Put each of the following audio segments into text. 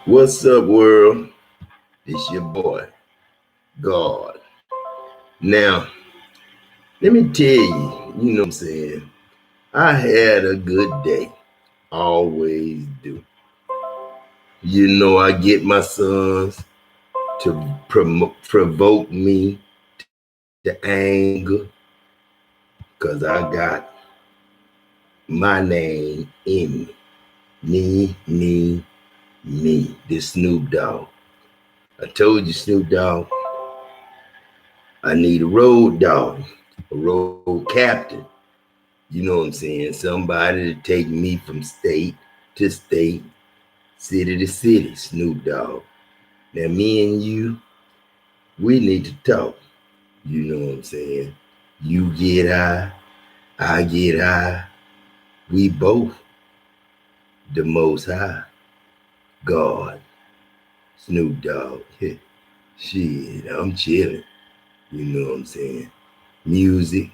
What's up, world? It's your boy, God. Now, let me tell you know what I'm saying? I had a good day. Always do. I get my sons to provoke me to anger because I got my name in me. Me. This Snoop Dogg. I told you, Snoop Dogg, I need a road dog, a road captain. You know what I'm saying? Somebody to take me from state to state, city to city, Snoop Dogg. Now, me and you, we need to talk. You know what I'm saying? You get high, I get high. We both the most high. God, Snoop Dogg. Shit, I'm chilling. You know what I'm saying? Music,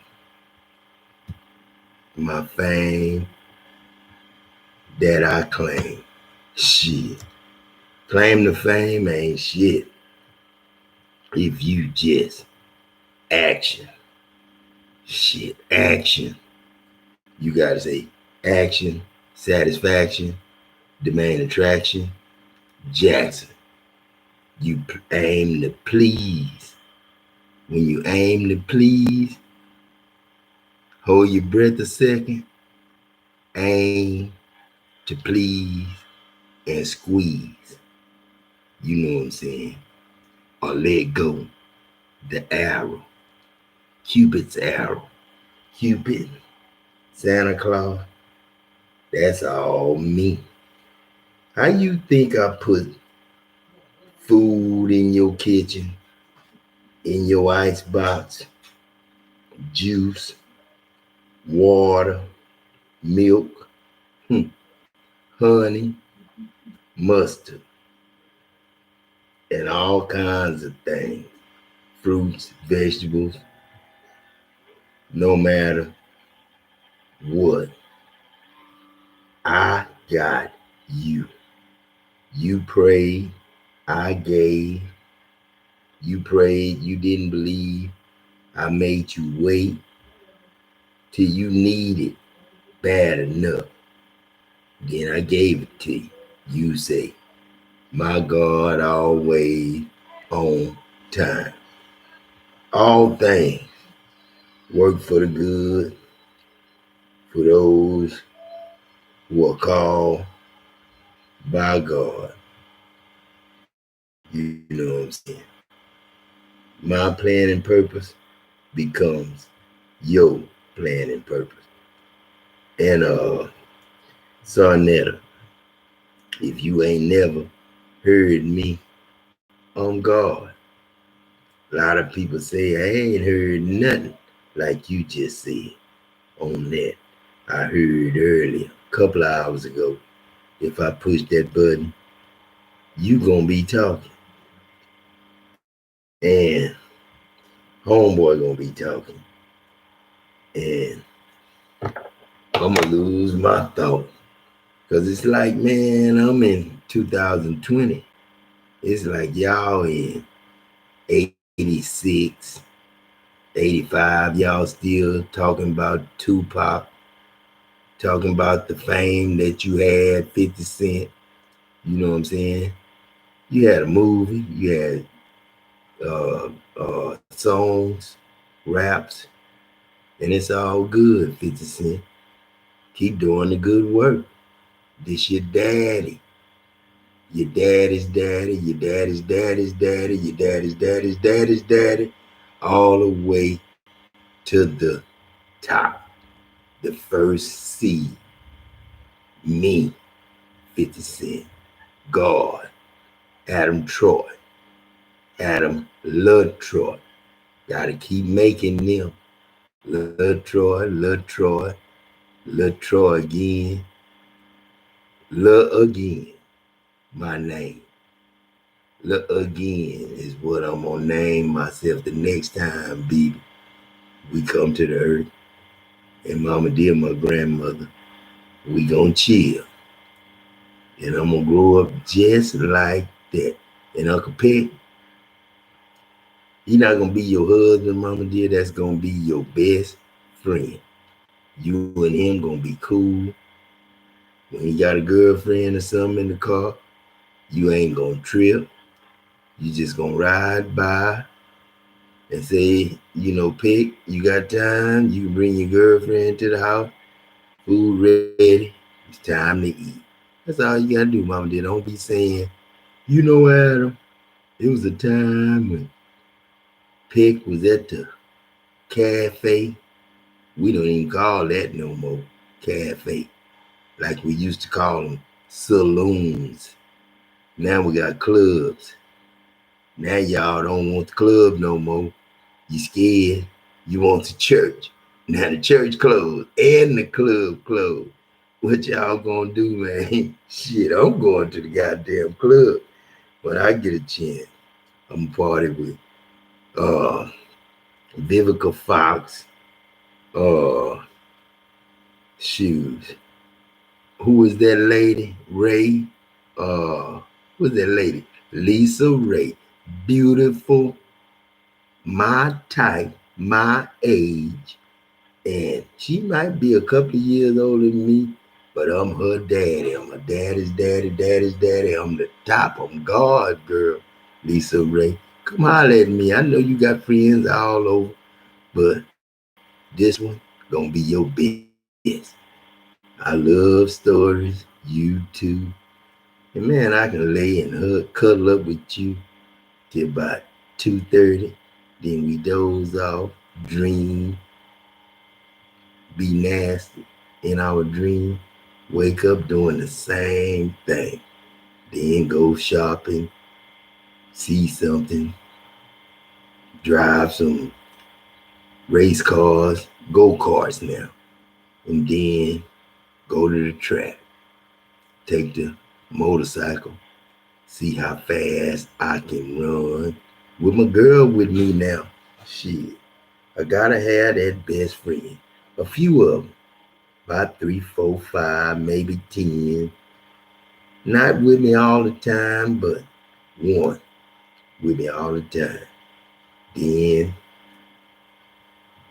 my fame that I claim. Shit. Claim the fame ain't shit if you just action. Shit, action. You gotta say action, satisfaction, demand attraction, Jackson. You aim to please. When you aim to please, hold your breath a second, aim to please, and squeeze. You know what I'm saying? Or let go. The arrow. Cupid's arrow. Cupid, Santa Claus, that's all me. How you think I put food in your kitchen, in your ice box, juice, water, milk, honey, mustard, and all kinds of things, fruits, vegetables, no matter what. I got you. You prayed, I gave. You prayed, you didn't believe. I made you wait till you need it bad enough. Then I gave it to you. You say, my God always on time. All things work for the good for those who are called by God. You know what I'm saying? My plan and purpose becomes your plan and purpose. And Sarnetta, if you ain't never heard me on God, a lot of people say I ain't heard nothing like you just said on that. I heard earlier, a couple of hours ago. If I push that button, you gonna be talking. And homeboy gonna be talking. And I'm gonna lose my thought. Cause it's like, man, I'm in 2020. It's like y'all in 86, 85. Y'all still talking about Tupac, talking about the fame that you had, 50 Cent. You know what I'm saying? You had a movie, you had songs, raps, and it's all good, 50 Cent. Keep doing the good work. This your daddy. Your daddy's daddy, your daddy's daddy's daddy, your daddy's daddy's daddy's daddy, all the way to the top. The first seed. Me, 50 Cent. God. Adam Troy. Adam Love Troy. Gotta keep making them. Love Troy, Love Troy, Love Troy again. Love again. My name. Love again is what I'm gonna name myself the next time, baby. We come to the earth. And mama dear, my grandmother, we gonna chill. And I'm gonna grow up just like that. And Uncle Peg, he not gonna be your husband, mama dear. That's gonna be your best friend. You and him gonna be cool. When he got a girlfriend or something in the car, you ain't gonna trip. You just gonna ride by and say, Peg, you got time? You can bring your girlfriend to the house. Food ready. It's time to eat. That's all you gotta do, mama dear. Don't be saying, Adam, it was a time when Peg was at the cafe. We don't even call that no more cafe. Like we used to call them saloons. Now we got clubs. Now y'all don't want the club no more. You scared. You want the church. Now the church closed and the club closed. What y'all gonna do, man? Shit, I'm going to the goddamn club when I get a chance. I'm party with uh Vivica Fox, uh shoes. Who is that lady? Ray. Who's that lady? Lisa Ray. Beautiful, my type, my age. And she might be a couple of years older than me, but I'm her daddy. I'm her daddy's daddy, daddy's daddy. I'm the top. I'm God, girl. Lisa Ray. Come holler at me. I know you got friends all over, but this one gonna be your best. I love stories. You too. And man, I can lay and cuddle up with you till about 2:30. Then we doze off, dream, be nasty in our dream, wake up doing the same thing. Then go shopping, see something, drive some race cars, go karts now, and then go to the track, take the motorcycle, see how fast I can run. With my girl with me now, shit, I gotta have that best friend. A few of them, about three, four, five, maybe 10. Not with me all the time, but one with me all the time. Then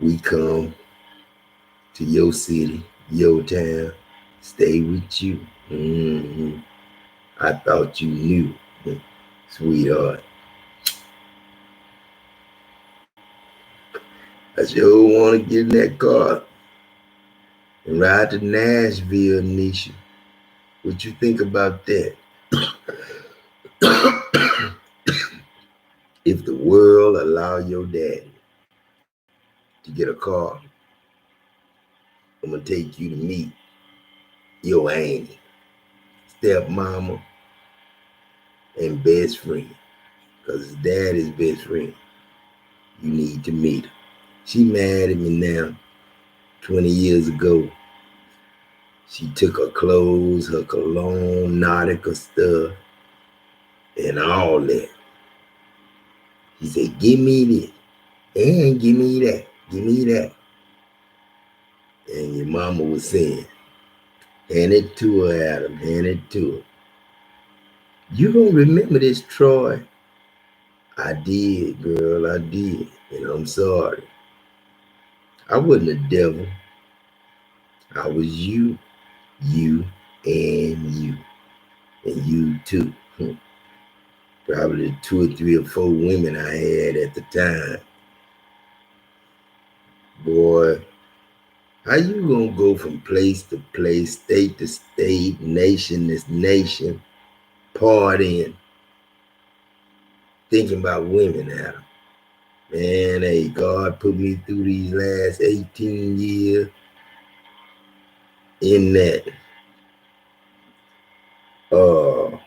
we come to your city, your town, stay with you. hmm I thought you knew, sweetheart. I sure want to get in that car and ride to Nashville, Nisha. What you think about that? If the world allow your daddy to get a car, I'm gonna take you to meet your auntie, stepmama, and best friend. Cause his dad is best friend. You need to meet her. She mad at me now. 20 years ago, she took her clothes, her cologne, Nautica stuff, and all that. She said, give me this, and give me that, give me that. And your mama was saying, hand it to her, Adam, hand it to her. You gonna remember this, Troy? I did, girl, I did. And I'm sorry. I wasn't a devil. I was you, you, and you. And you too. Probably the two or three or four women I had at the time. Boy, how you gonna go from place to place, state to state, nation to nation, partying, thinking about women, Adam? Man, hey, God put me through these last 18 years in that. Uh,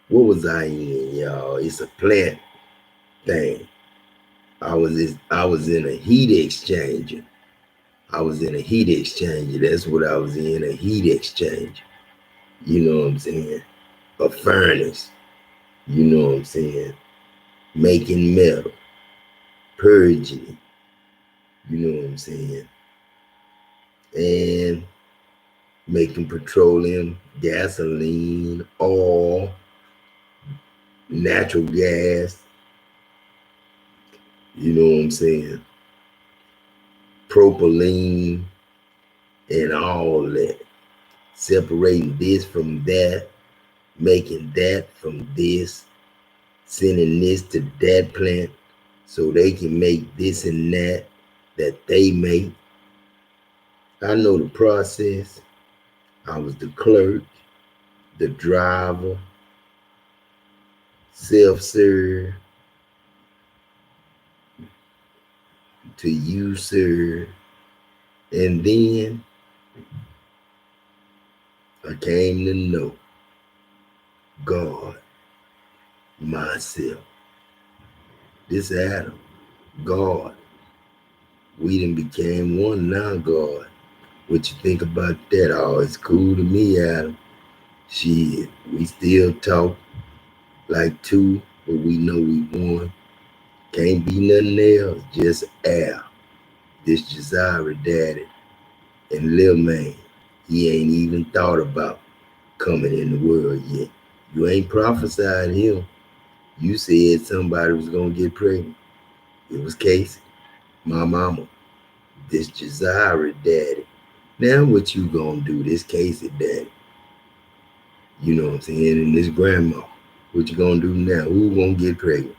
what was I in, y'all? It's a plant thing. I was in a heat exchanger. I was in a heat exchanger. That's what I was in, a heat exchanger. You know what I'm saying? A furnace. You know what I'm saying? Making metal, purging. You know what I'm saying? And making petroleum, gasoline, oil, natural gas, you know what I'm saying, propylene, and all that. Separating this from that, making that from this, sending this to that plant so they can make this and that they make. I know the process. I was the clerk, the driver, self-serve, to you, sir. And then I came to know God, myself. This Adam, God. We done became one now, God. What you think about that? Oh, it's cool to me, Adam. Shit, we still talk like two, but we know we one. Can't be nothing else, just Al. This Jazira daddy. And Lil Man, he ain't even thought about coming in the world yet. You ain't prophesied him. You said somebody was gonna get pregnant. It was Casey, my mama. This Jazira daddy. Now what you gonna do? This Casey daddy. You know what I'm saying? And this grandma. What you gonna do now? Who gonna get pregnant?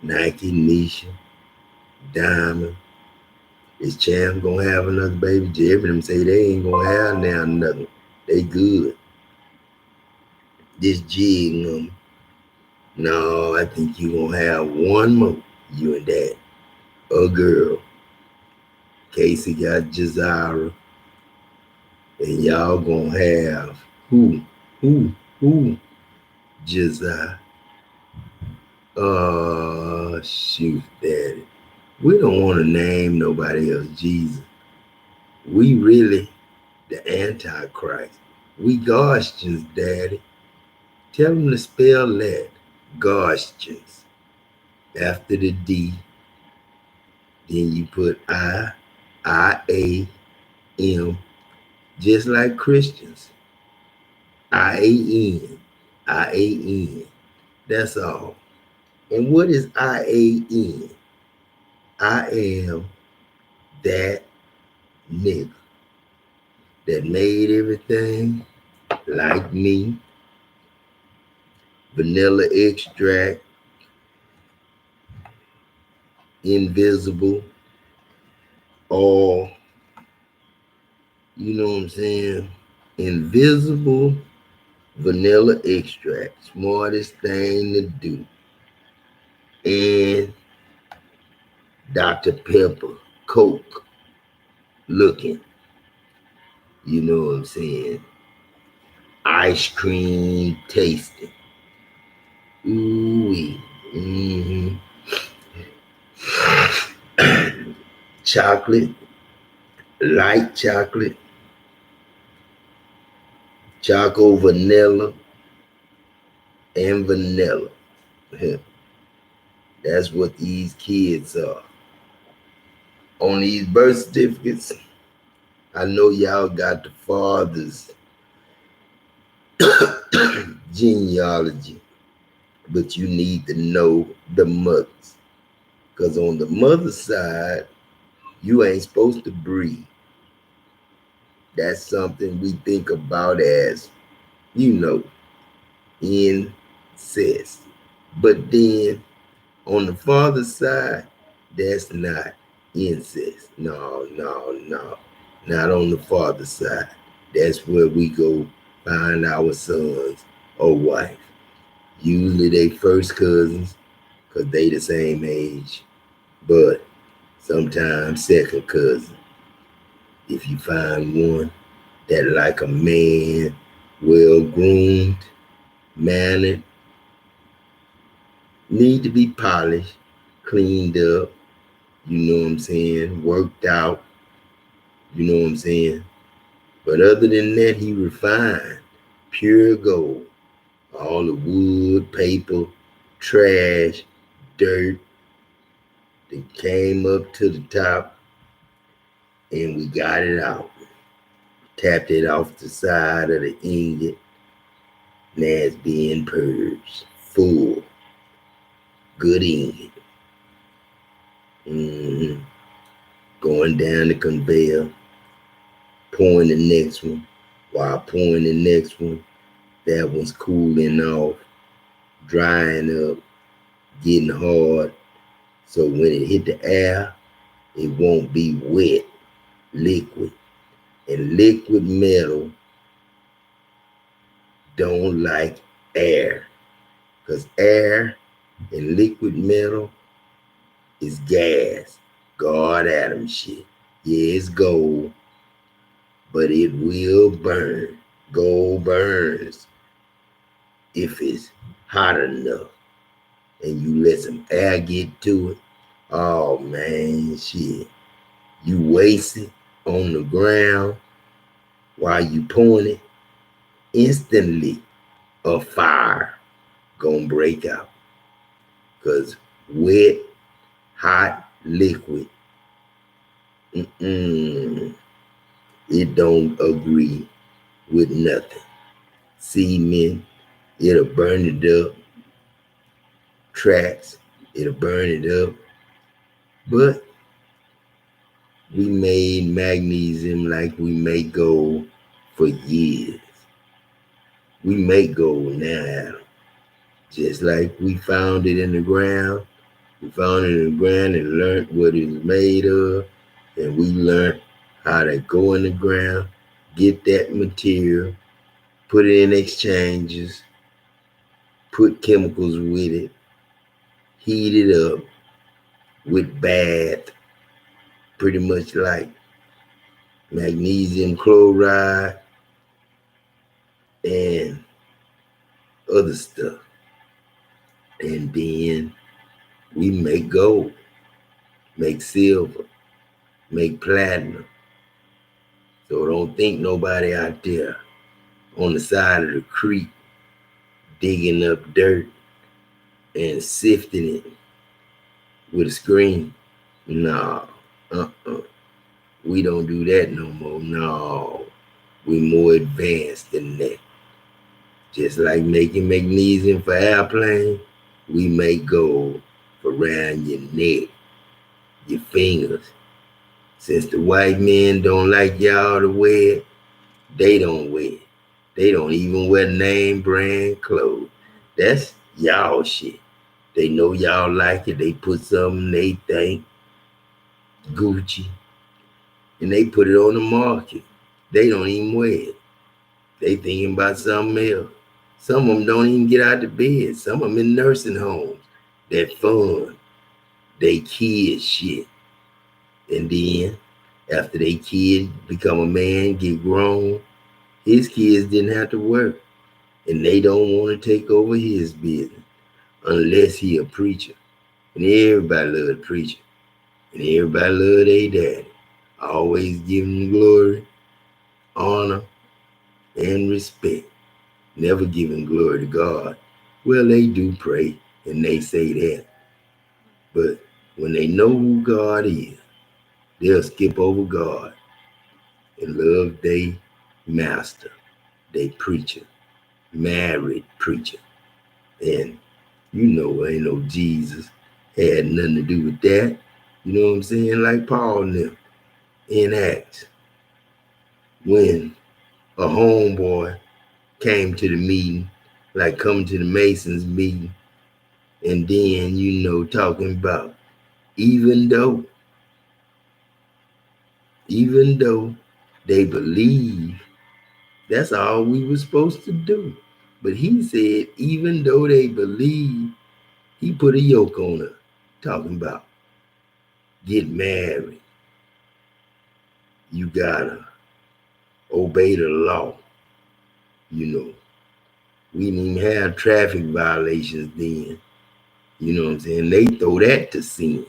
Nike, Nisha, Diamond. Is Champ gonna have another baby? Jerry them say they ain't gonna have now another. They good. This jig no, I think you gonna have one more. You and that. A girl. Casey got Jazira. And y'all gonna have who? Who? Who? Jazira. Shoot, daddy. We don't want to name nobody else Jesus. We really the Antichrist. We Gaussians, daddy. Tell them to spell that. Gaussians. After the D, then you put I-A-M, just like Christians. I-A-N, I-A-N. That's all. And what is I-A-N? I am that nigga that made everything like me. Vanilla extract, invisible, all, you know what I'm saying? Invisible vanilla extract, smartest thing to do. And Dr. Pepper, Coke looking, you know what I'm saying? Ice cream tasting. Ooh-wee. Mm-hmm. Chocolate, light chocolate, choco vanilla, and vanilla. That's what these kids are. On these birth certificates, I know y'all got the father's genealogy, but you need to know the mother's. Because on the mother's side, you ain't supposed to breathe. That's something we think about as, you know, incest. But then on the father's side, that's not incest. No, no, no. Not on the father's side. That's where we go find our sons or wife. Usually they first cousins, because they the same age. But sometimes second cousin. If you find one that like a man, well groomed, mannered, need to be polished, cleaned up, you know what I'm saying, worked out, you know what I'm saying. But other than that, he refined, pure gold. All the wood, paper, trash, dirt that came up to the top and we got it out. tapped it off the side of the ingot. Now it's being purged. Full. Good ingot. Mm-hmm. Going down the conveyor. Pouring the next one. While pouring the next one, that one's cooling off, drying up, getting hard. So when it hit the air, it won't be wet, liquid. And liquid metal don't like air. Because air and liquid metal is gas. God atom shit. Yeah, it's gold, but it will burn. Gold burns if it's hot enough and you let some air get to it. Oh man, shit. You waste it on the ground while you pouring it, instantly a fire gonna break out. Cause wet, hot liquid, it don't agree with nothing. Cement, it'll burn it up. Tracks, it'll burn it up. But we made magnesium like we make gold for years. We make gold now, Adam. Just like we found it in the ground. We found it in the ground and learned what it was made of. And we learned how to go in the ground, get that material, put it in exchanges, put chemicals with it, heat it up with bath, pretty much like magnesium chloride and other stuff. And then we make gold, make silver, make platinum. So don't think nobody out there on the side of the creek digging up dirt and sifting it with a screen. No, uh-uh. We don't do that no more. No, we more advanced than that. Just like making magnesium for airplanes, we make gold for around your neck, your fingers. Since the white men don't like y'all to wear it, they don't wear it. They don't even wear name brand clothes. That's y'all shit. They know y'all like it. They put something they think Gucci and they put it on the market. They don't even wear it. They thinking about something else. Some of them don't even get out of bed. Some of them in nursing homes. That fun. They kids shit. And then after they kid become a man, get grown, his kids didn't have to work. And they don't want to take over his business unless he a preacher. And everybody love the preacher. And everybody love their daddy. Always give him glory, honor, and respect. Never giving glory to God. Well, they do pray and they say that. But when they know who God is, they'll skip over God and love their master, they preacher, married preacher. And you know, ain't no Jesus had nothing to do with that. You know what I'm saying? Like Paul and them in Acts, when a homeboy came to the meeting, like coming to the Masons meeting, and then, talking about even though, even though they believe, that's all we were supposed to do. But he said, even though they believe, he put a yoke on her, talking about get married. You gotta obey the law. You know, we didn't even have traffic violations then. You know what I'm saying? They throw that to sin.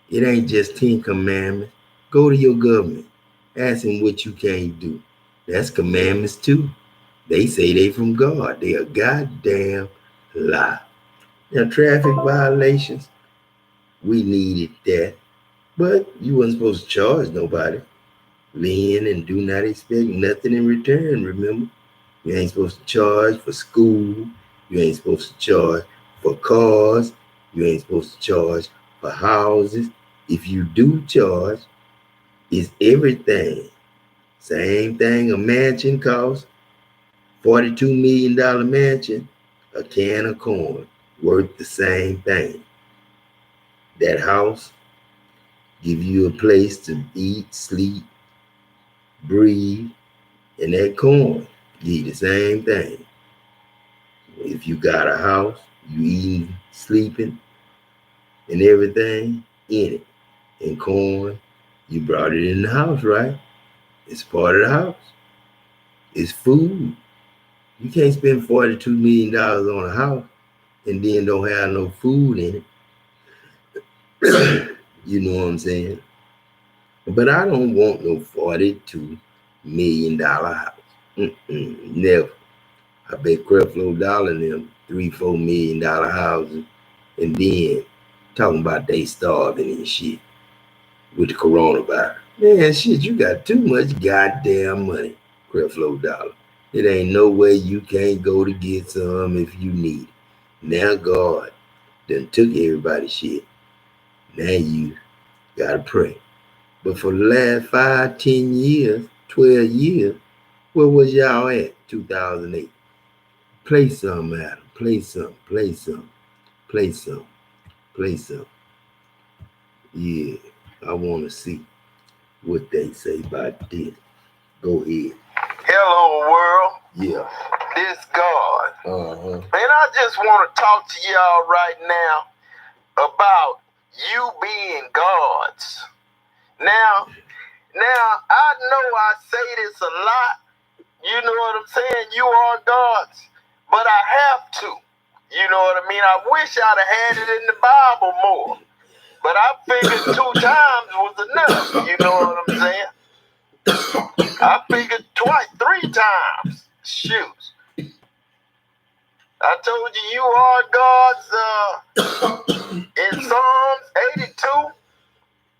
It ain't just 10 commandments. Go to your government. Ask him what you can't do. That's commandments too. They say they from God. They a goddamn lie. Now, traffic violations, we needed that. But you wasn't supposed to charge nobody. Lend and do not expect nothing in return, remember? You ain't supposed to charge for school. You ain't supposed to charge for cars. You ain't supposed to charge for houses. If you do charge, it's everything. Same thing a mansion costs, $42 million mansion, a can of corn worth the same thing. That house give you a place to eat, sleep, breathe, and that corn give you the same thing. If you got a house, you eating, sleeping, and everything in it. And corn, you brought it in the house, right? It's part of the house. It's food. You can't spend $42 million on a house and then don't have no food in it. You know what I'm saying? But I don't want no $42 million house. Never. I bet Creflo Dollar and them $3-4 million houses, and then talking about they starving and shit with the coronavirus. Man, shit, you got too much goddamn money, Creflo Dollar. It ain't no way you can't go to get some if you need it. Now God done took everybody's shit. Now you gotta pray. But for the last 5, 10 years, 12 years, where was y'all at? 2008. Play some, Adam. Play some. Play some. Play some. Play some. Yeah, I want to see what they say about this. Go ahead. Hello, world. Yeah. This God. Uh-huh. And I just want to talk to y'all right now about you being gods. Now, I know I say this a lot. You know what I'm saying? You are gods. But I have to. You know what I mean? I wish I'd have had it in the Bible more. But I figured 2 times was enough. You know what I'm saying? I figured 3 times. Shoot. I told you are gods in Psalms 82.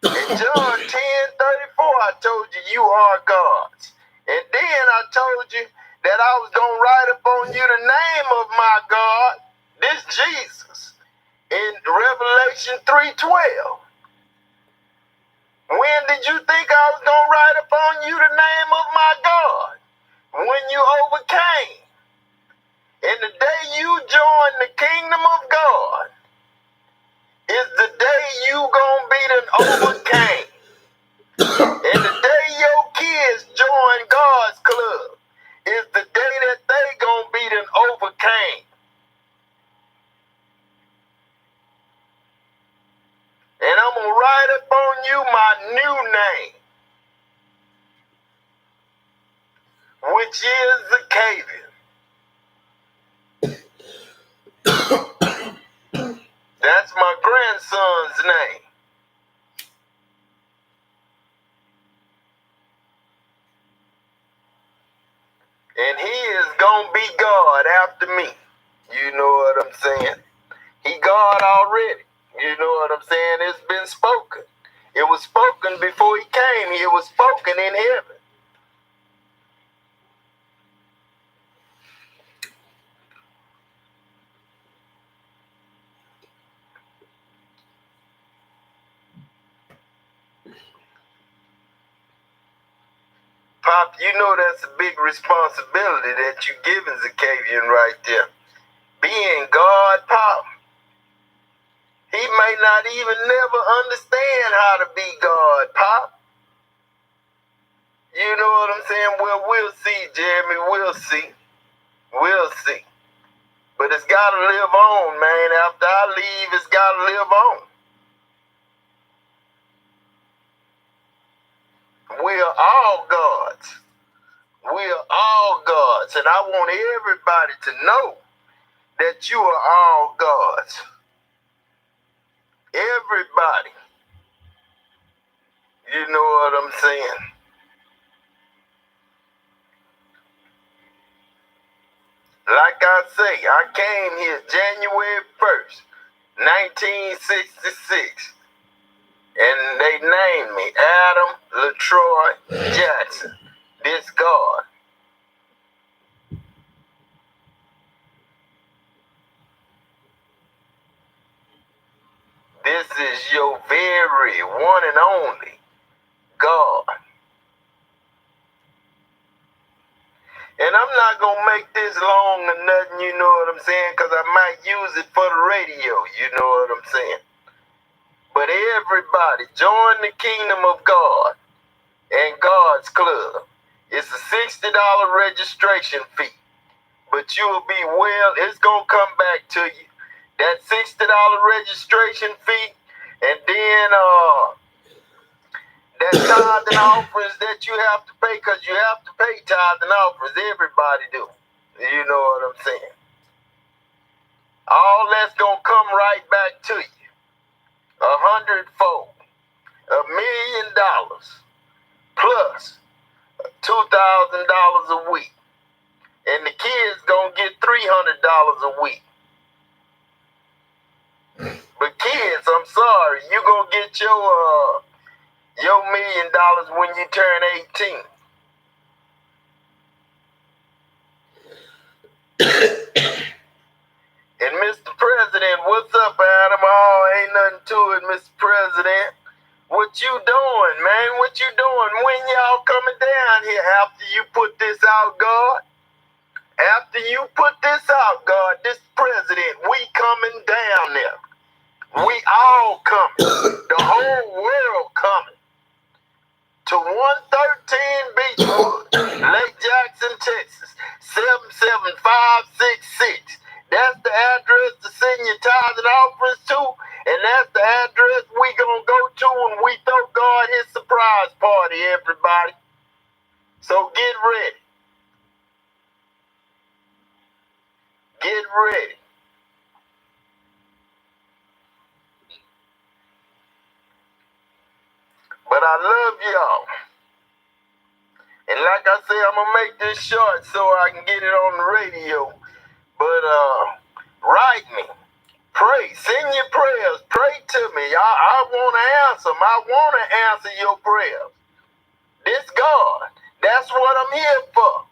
In John 10:34, I told you are gods. And then I told you that I was going to write upon you the name of my God, this Jesus, in Revelation 3:12. When did you think I was going to write upon you the name of my God? When you overcame. And the day you join the kingdom of God is the day you going to be done overcame. And the day your kids join God's club is the day that they going to be done overcame. And I'm going to write upon you my new name, which is Zacavian. That's my grandson's name. And he is going to be God after me. You know what I'm saying? He God already. You know what I'm saying? It's been spoken. It was spoken before he came. It was spoken in heaven. Pop, you know that's a big responsibility that you're giving Zacavian right there. Being God, Pop, he may not even never understand how to be God, Pop. You know what I'm saying? Well, we'll see, Jeremy. We'll see. We'll see. But it's got to live on, man. After I leave, it's got to live on. We are all gods. We are all gods. And I want everybody to know that you are all gods. Everybody. You know what I'm saying? Like I say, I came here January 1st, 1966. And they named me Adam LaTroy Jackson, this God. This is your very one and only God. And I'm not going to make this long or nothing, you know what I'm saying, because I might use it for the radio, you know what I'm saying. But everybody, join the kingdom of God and God's club. It's a $60 registration fee. But you'll be well, it's going to come back to you. That $60 registration fee, and then that tithe and offerings that you have to pay, because you have to pay tithe and offerings. Everybody do. You know what I'm saying? All that's going to come right back to you. 100-fold. $1 million plus $2,000 a week. And the kids going to get $300 a week. But kids, I'm sorry, you going to get your $1 million when you turn 18. And Mr. President, what's up, Adam? Oh, ain't nothing to it, Mr. President. What you doing, man? What you doing? When y'all coming down here after you put this out, God? After you put this out, God, this president, we coming down there. We all coming. The whole world coming. To 113 Beechwood, Lake Jackson, Texas, 77566. That's the address to send your tithes and offerings to, and that's the address we gonna go to when we throw God his surprise party, everybody. So get ready. Get ready. But I love y'all. And like I say, I'm gonna make this short so I can get it on the radio. But write me. Pray. Send your prayers. Pray to me. I want to answer them. I want to answer your prayers. This God. That's what I'm here for.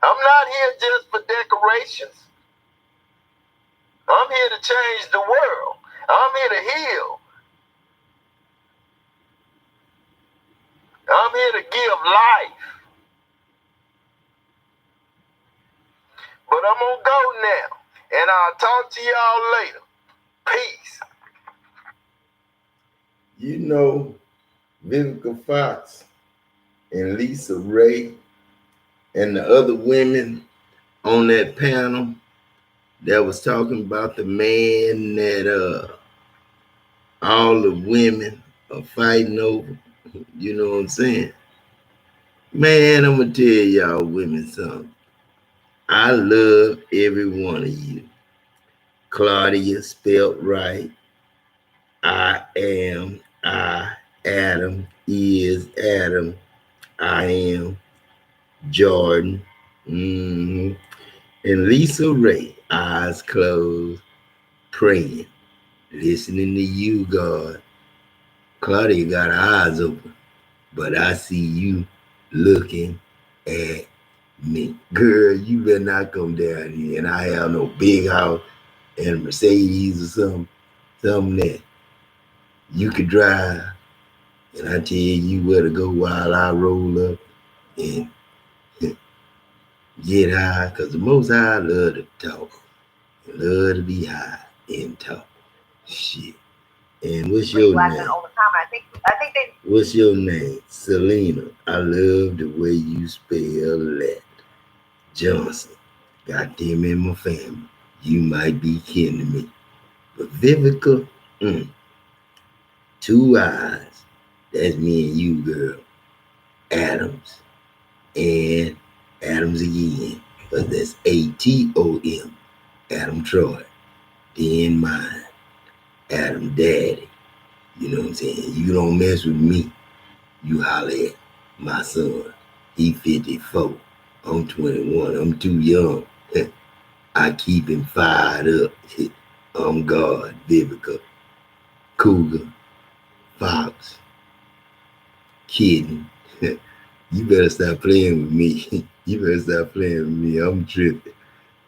I'm not here just for decorations. I'm here to change the world. I'm here to heal. I'm here to give life. But I'm going to go now. And I'll talk to y'all later. Peace. You know, Vivica Fox and Lisa Ray and the other women on that panel that was talking about the man that all the women are fighting over. You know what I'm saying? Man, I'm going to tell y'all women something. I love every one of you. Claudia spelled right. I am, Adam is Adam. I am Jordan. And Lisa Ray, eyes closed, praying, listening to you, God. Claudia got her eyes open, but I see you looking at me. Girl, you better not come down here and I have no big house and a Mercedes or something that you could drive, and I tell you where to go while I roll up and get high, because the most high love to talk. Love to be high and talk. Shit. And what's your name? What's your name? Selena. I love the way you spell that. Johnson. Got them in my family. You might be kidding me. But Vivica, two eyes. That's me and you, girl. Adams. And Adams again. But that's ATOM. Adam Troy. Then mine. Adam Daddy. You know what I'm saying? You don't mess with me. You holler at my son. He 54. I'm 21. I'm too young. I keep him fired up. I'm God, Vivica, Cougar, Fox, kidding. You better stop playing with me. You better stop playing with me. I'm tripping.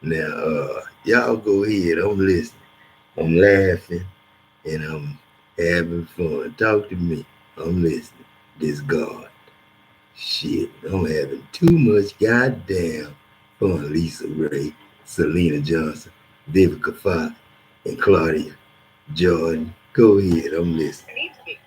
Now, y'all go ahead. I'm listening. I'm laughing and I'm having fun. Talk to me. I'm listening. This God. Shit, I'm having too much goddamn fun. Lisa Ray, Selena Johnson, Vivica Fox, and Claudia Jordan. Go ahead. I'm listening. It needs to be.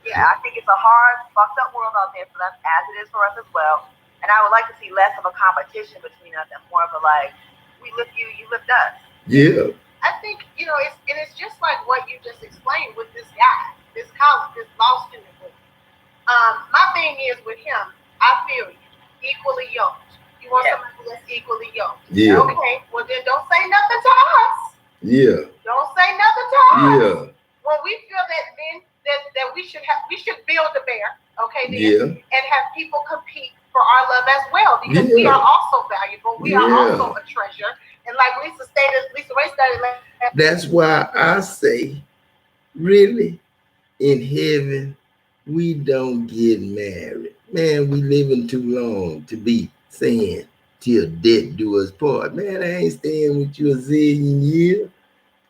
Yeah, I think it's a hard, fucked up world out there for them, as it is for us as well. And I would like to see less of a competition between us and more of a like, we lift you, you lift us. Yeah. I think, it's just like what you just explained with this guy, this college, this law student. My thing is with him, I feel you, equally yoked. You want somebody that's equally yoked. Yeah. Okay, well then don't say nothing to us. Yeah. Don't say nothing to us. Yeah. When we feel that then that we should build the bear, okay, then, Yeah. and have people compete for our love as well because we are also valuable. We are also a treasure. And like Lisa Ray stated. That's why I say, really, in heaven, we don't get married. Man, we living too long to be saying till death do us part. Man, I ain't staying with you a zillion years.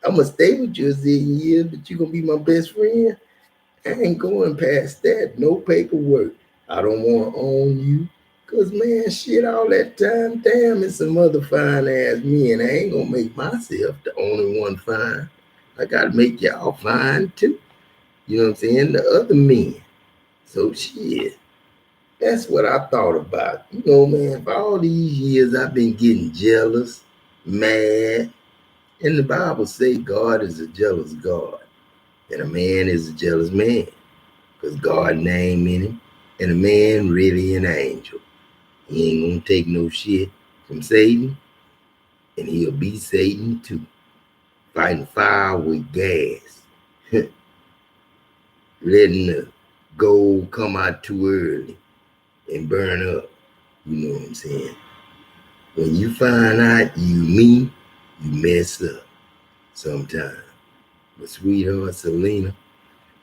I'm gonna stay with you a zillion years, but you gonna be my best friend. I ain't going past that. No paperwork. I don't want to own you. Cause man, shit, all that time, damn, and some other fine ass men. I ain't gonna make myself the only one fine. I gotta make y'all fine too. You know what I'm saying? The other men. So shit. That's what I thought about. You know, man, for all these years I've been getting jealous, mad. And the Bible say God is a jealous God. And a man is a jealous man. Because God name in him. And a man really an angel. He ain't gonna take no shit from Satan. And he'll be Satan too. Fighting fire with gas. Letting the gold come out too early and burn up. You know what I'm saying? When you find out you me, you mess up sometimes. But sweetheart Selena,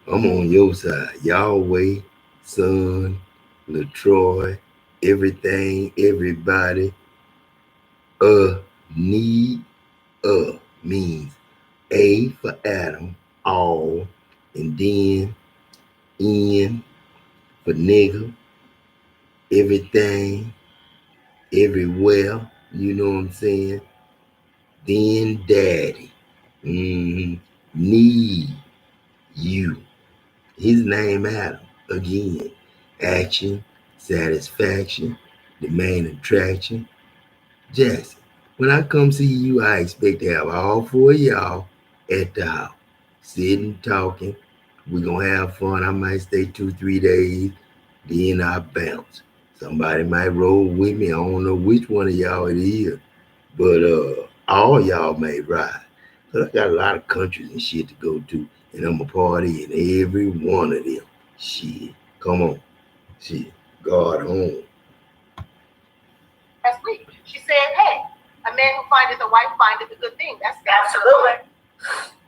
I'm on your side. Yahweh, Son, Latroy, everything, everybody. Need, means A for Adam, all, and then N for nigga, everything, everywhere. You know what I'm saying? Then daddy. Need you. His name Adam. Again. Action, satisfaction, the main attraction. Jackson, when I come see you, I expect to have all four of y'all at the house. Sitting, talking. We're gonna have fun. I might stay 2, 3 days. Then I bounce. Somebody might roll with me. I don't know which one of y'all it is. But all y'all may ride. But I got a lot of countries and shit to go to, and I'm a party in every one of them. Shit, come on, shit, God home. Last week, she said, "Hey, a man who findeth a wife findeth a good thing." That's absolutely.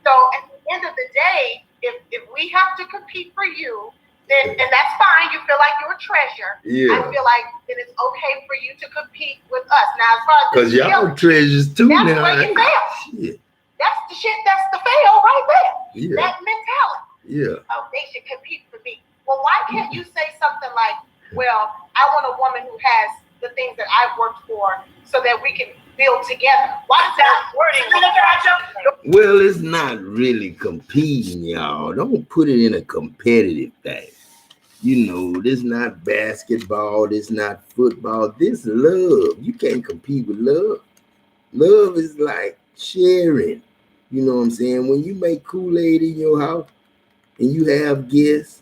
So at the end of the day, if we have to compete for you, then and that's fine. You feel like you're a treasure. Yeah. I feel like then it's okay for you to compete with us. Now, as far as because y'all treasures too that's now. Where you fail. Shit. That's the shit. That's the fail right there. Yeah. That mentality. Yeah. Oh, they should compete for me. Well, why can't you say something like, "Well, I want a woman who has the things that I've worked for, so that we can build together"? Why is that wording? Well, it's not really competing, y'all. Don't put it in a competitive thing. You know, this not basketball, this not football, this love. You can't compete with love. Love is like sharing. You know what I'm saying? When you make Kool-Aid in your house and you have guests,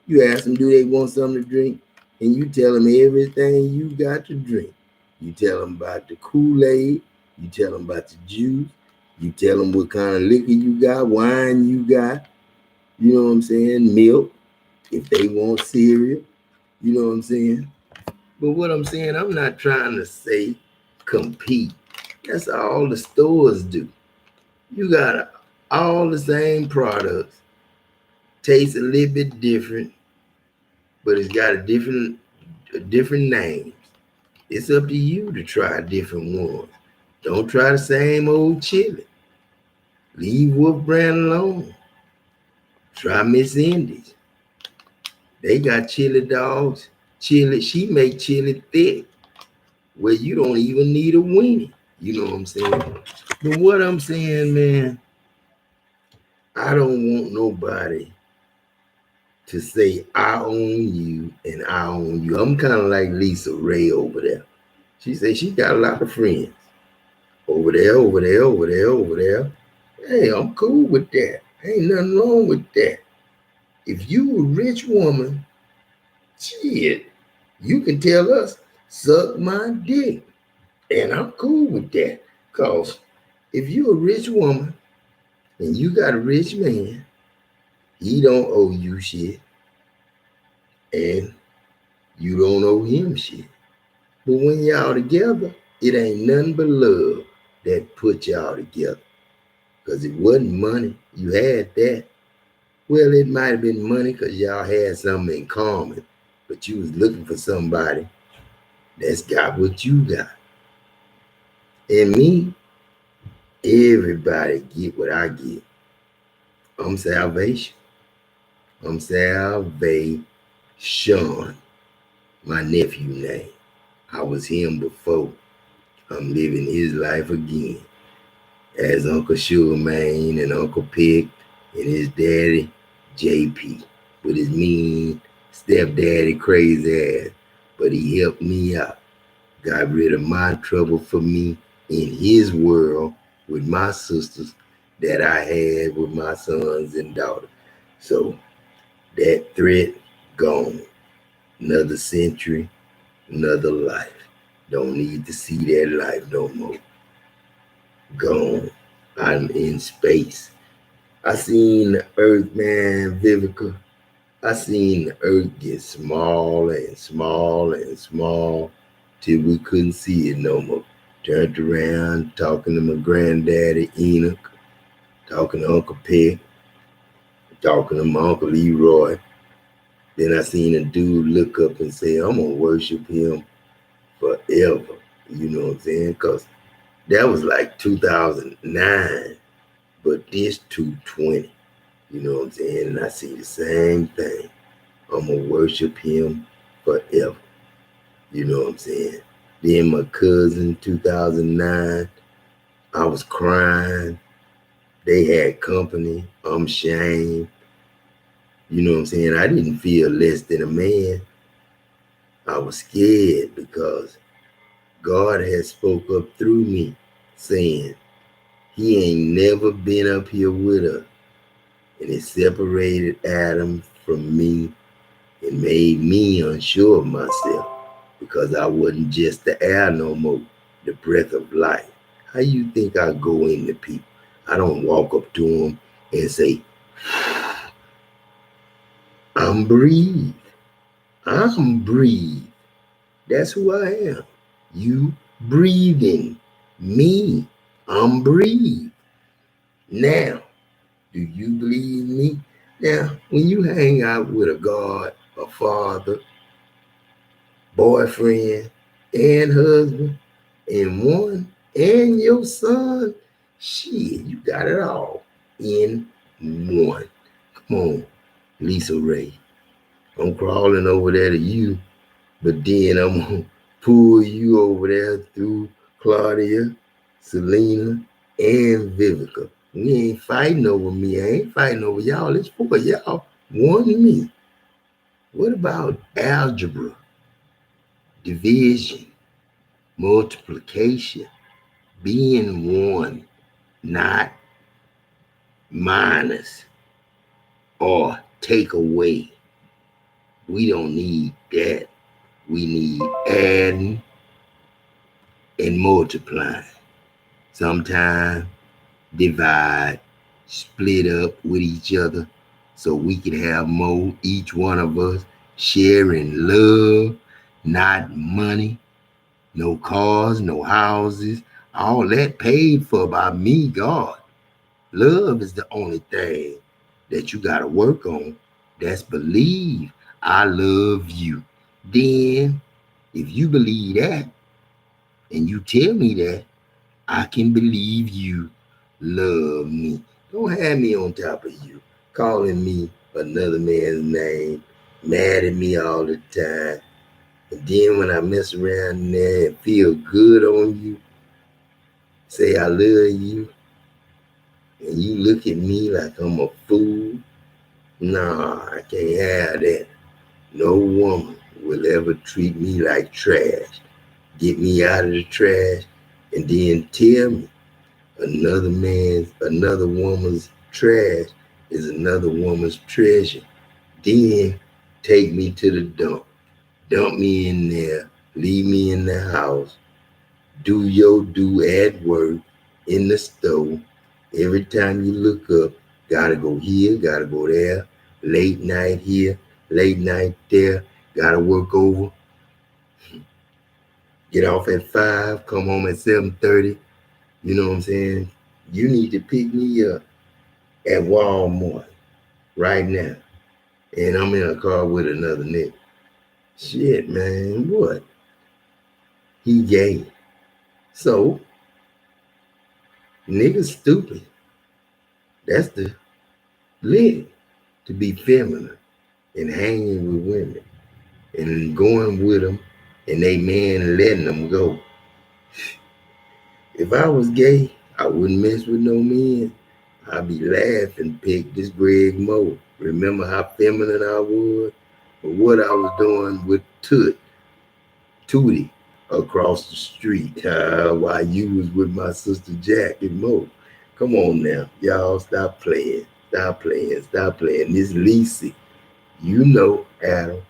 you ask them, do they want something to drink? And you tell them everything you got to drink. You tell them about the Kool-Aid. You tell them about the juice. You tell them what kind of liquor you got, wine you got. You know what I'm saying? Milk, if they want cereal. You know what I'm saying? But what I'm saying, I'm not trying to say compete. That's all the stores do. You got all the same products tastes a little bit different, but it's got a different name. It's up to you to try different ones. Don't try the same old chili. Leave Wolf Brand alone. Try Miss Indies. They got chili dogs. Chili, she make chili thick where you don't even need a weenie. You know what I'm saying? But what I'm saying, man, I don't want nobody to say I own you and I own you. I'm kind of like Lisa Ray over there. She said she got a lot of friends over there, over there, over there, over there. Hey, I'm cool with that. Ain't nothing wrong with that. If you a rich woman, shit, you can tell us, suck my dick. And I'm cool with that. Cause if you a rich woman and you got a rich man, he don't owe you shit. And you don't owe him shit. But when y'all together, it ain't nothing but love that put y'all together. Cause it wasn't money. You had that. Well, it might have been money because y'all had something in common. But you was looking for somebody that's got what you got. And me, everybody get what I get. I'm salvation. I'm salvation. My nephew name. I was him before. I'm living his life again. As Uncle Sugarman and Uncle Pick and his daddy, JP, with his mean stepdaddy crazy ass. But he helped me out. Got rid of my trouble for me in his world with my sisters that I had with my sons and daughters. So that threat gone. Another century, another life. Don't need to see that life no more. Gone. I'm in space. I seen the earth, man, Vivica. I seen the earth get smaller and smaller and small till we couldn't see it no more. Turned around talking to my granddaddy Enoch, talking to Uncle Peck, talking to my Uncle Leroy. Then I seen a dude look up and say, I'm gonna worship him forever. You know what I'm saying? Because that was like 2009, but this 220. You know what I'm saying? And I see the same thing. I'm gonna worship him forever. You know what I'm saying? Then my cousin, 2009, I was crying. They had company. I'm ashamed. You know what I'm saying? I didn't feel less than a man. I was scared because God had spoke up through me saying he ain't never been up here with us. And it separated Adam from me and made me unsure of myself because I wasn't just the air no more, the breath of life. How you think I go into people? I don't walk up to them and say, I'm breathe. I'm breathe. That's who I am. You breathing. Me. I'm breathe. Now, do you believe me? Now, when you hang out with a God, a father, boyfriend, and husband, and one, and your son, shit, you got it all in one. Come on, Lisa Ray. I'm crawling over there to you, but then I'm gonna pull you over there through Claudia, Selena, and Vivica. We ain't fighting over me. I ain't fighting over y'all. It's for y'all. One me. What about algebra, division, multiplication, being one, not minus or take away? We don't need that. We need adding and multiplying. Sometimes divide, split up with each other so we can have more, each one of us sharing love, not money, no cars, no houses, all that paid for by me, God. Love is the only thing that you got to work on. That's believe I love you. Then, if you believe that and you tell me that, I can believe you love me. Don't have me on top of you, calling me another man's name, mad at me all the time. And then when I mess around there and feel good on you, say I love you, and you look at me like I'm a fool. Nah, I can't have that. No woman will ever treat me like trash. Get me out of the trash and then tell me another woman's trash is another woman's treasure. Then take me to the dump. Dump me in there. Leave me in the house. Do your do at work, in the store. Every time you look up, gotta go here, gotta go there. Late night here, late night there. Gotta work over. Get off at 5, come home at 7:30. You know what I'm saying? You need to pick me up at Walmart right now. And I'm in a car with another nigga. Shit, man, what? He gay. So, niggas stupid. That's the lit to be feminine and hanging with women and going with them and they man letting them go. If I was gay, I wouldn't mess with no men. I'd be laughing, pick this Greg Moe. Remember how feminine I was? But what I was doing with Tootie across the street while you was with my sister Jack and Mo. Come on now, y'all stop playing. Stop playing. Stop playing. This Lisa, you know, Adam,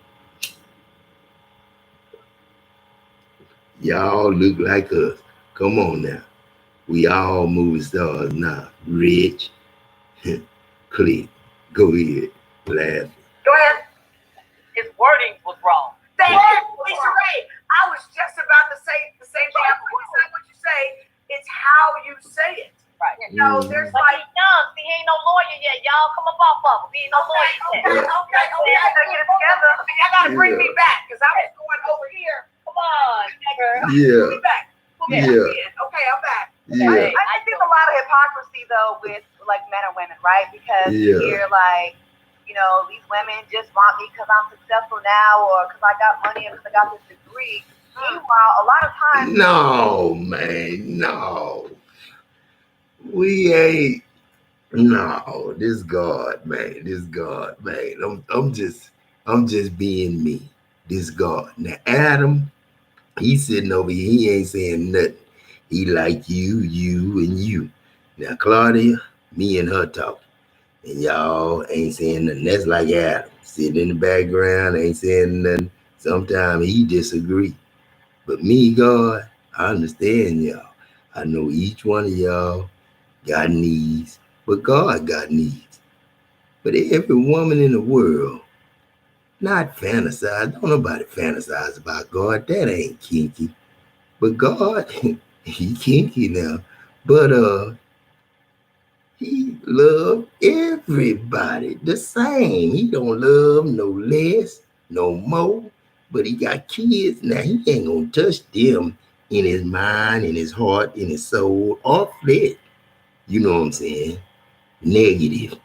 y'all look like us. Come on now. We all movie stars now. Rich, Click. Go ahead. Laugh. Go ahead. His wording was wrong. Thank you, Lisa Ray. I was just about to say the same thing. I'm going to say what you say. It's how you say it. Right. You know, there's like young. See, he ain't no lawyer yet. Y'all come up off of him. He ain't no lawyer yet. Okay. I gotta get it together. Y'all gotta bring me back because I was going over here. Come on, nigga. Yeah. Put me back. Okay, I'm back. Yeah. I think a lot of hypocrisy though with like men and women, right? Because you're like, you know, these women just want me because I'm successful now or because I got money or because I got this degree. Meanwhile, a lot of times. No, man, no. We ain't. No, this God, man. This God, man. I'm just being me. This God. Now, Adam, he's sitting over here. He ain't saying nothing. He like you, and you. Now, Claudia, me and her talk. And y'all ain't saying nothing. That's like Adam. Sitting in the background, ain't saying nothing. Sometimes he disagree. But me, God, I understand y'all. I know each one of y'all got needs, but God got needs. But every woman in the world, not fantasize. Don't nobody fantasize about God. That ain't kinky. But God, he kinky now. But he love everybody the same. He don't love no less, no more. But he got kids now. He ain't gonna touch them in his mind, in his heart, in his soul, or flesh. You know what I'm saying? Negative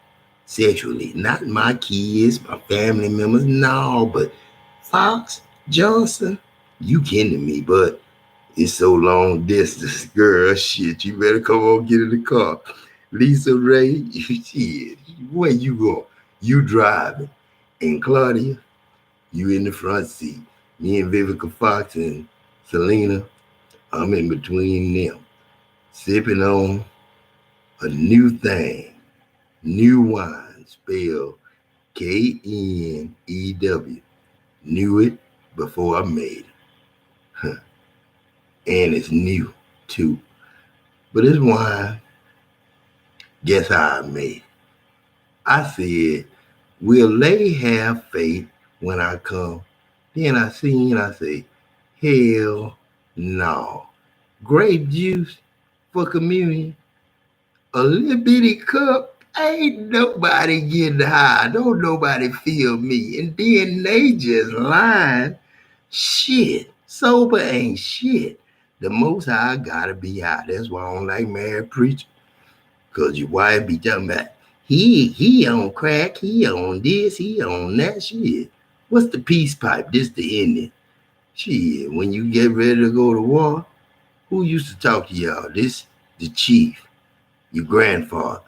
sexually. Not my kids, my family members. No, but Fox Johnson, you kidding me? But it's so long distance, girl. Shit, you better come on, get in the car. Lisa Ray, shit, where you going? You driving, and Claudia, you in the front seat. Me and Vivica Fox and Selena, I'm in between them, sipping on a new thing, new wine, spelled Knew. Knew it before I made it. Huh. And it's new too. But it's wine. Guess how I made it? I said, will they have faith when I come? Then I seen, I say, hell no. Grape juice for communion, a little bitty cup. Ain't nobody getting high. Don't nobody feel me. And then they just lying. Shit. Sober ain't shit. The most high gotta be high. That's why I don't like married preachers. Cause your wife be talking about he on crack, he on this, he on that shit. What's the peace pipe? This the ending. Shit, when you get ready to go to war, who used to talk to y'all? This the chief, your grandfather.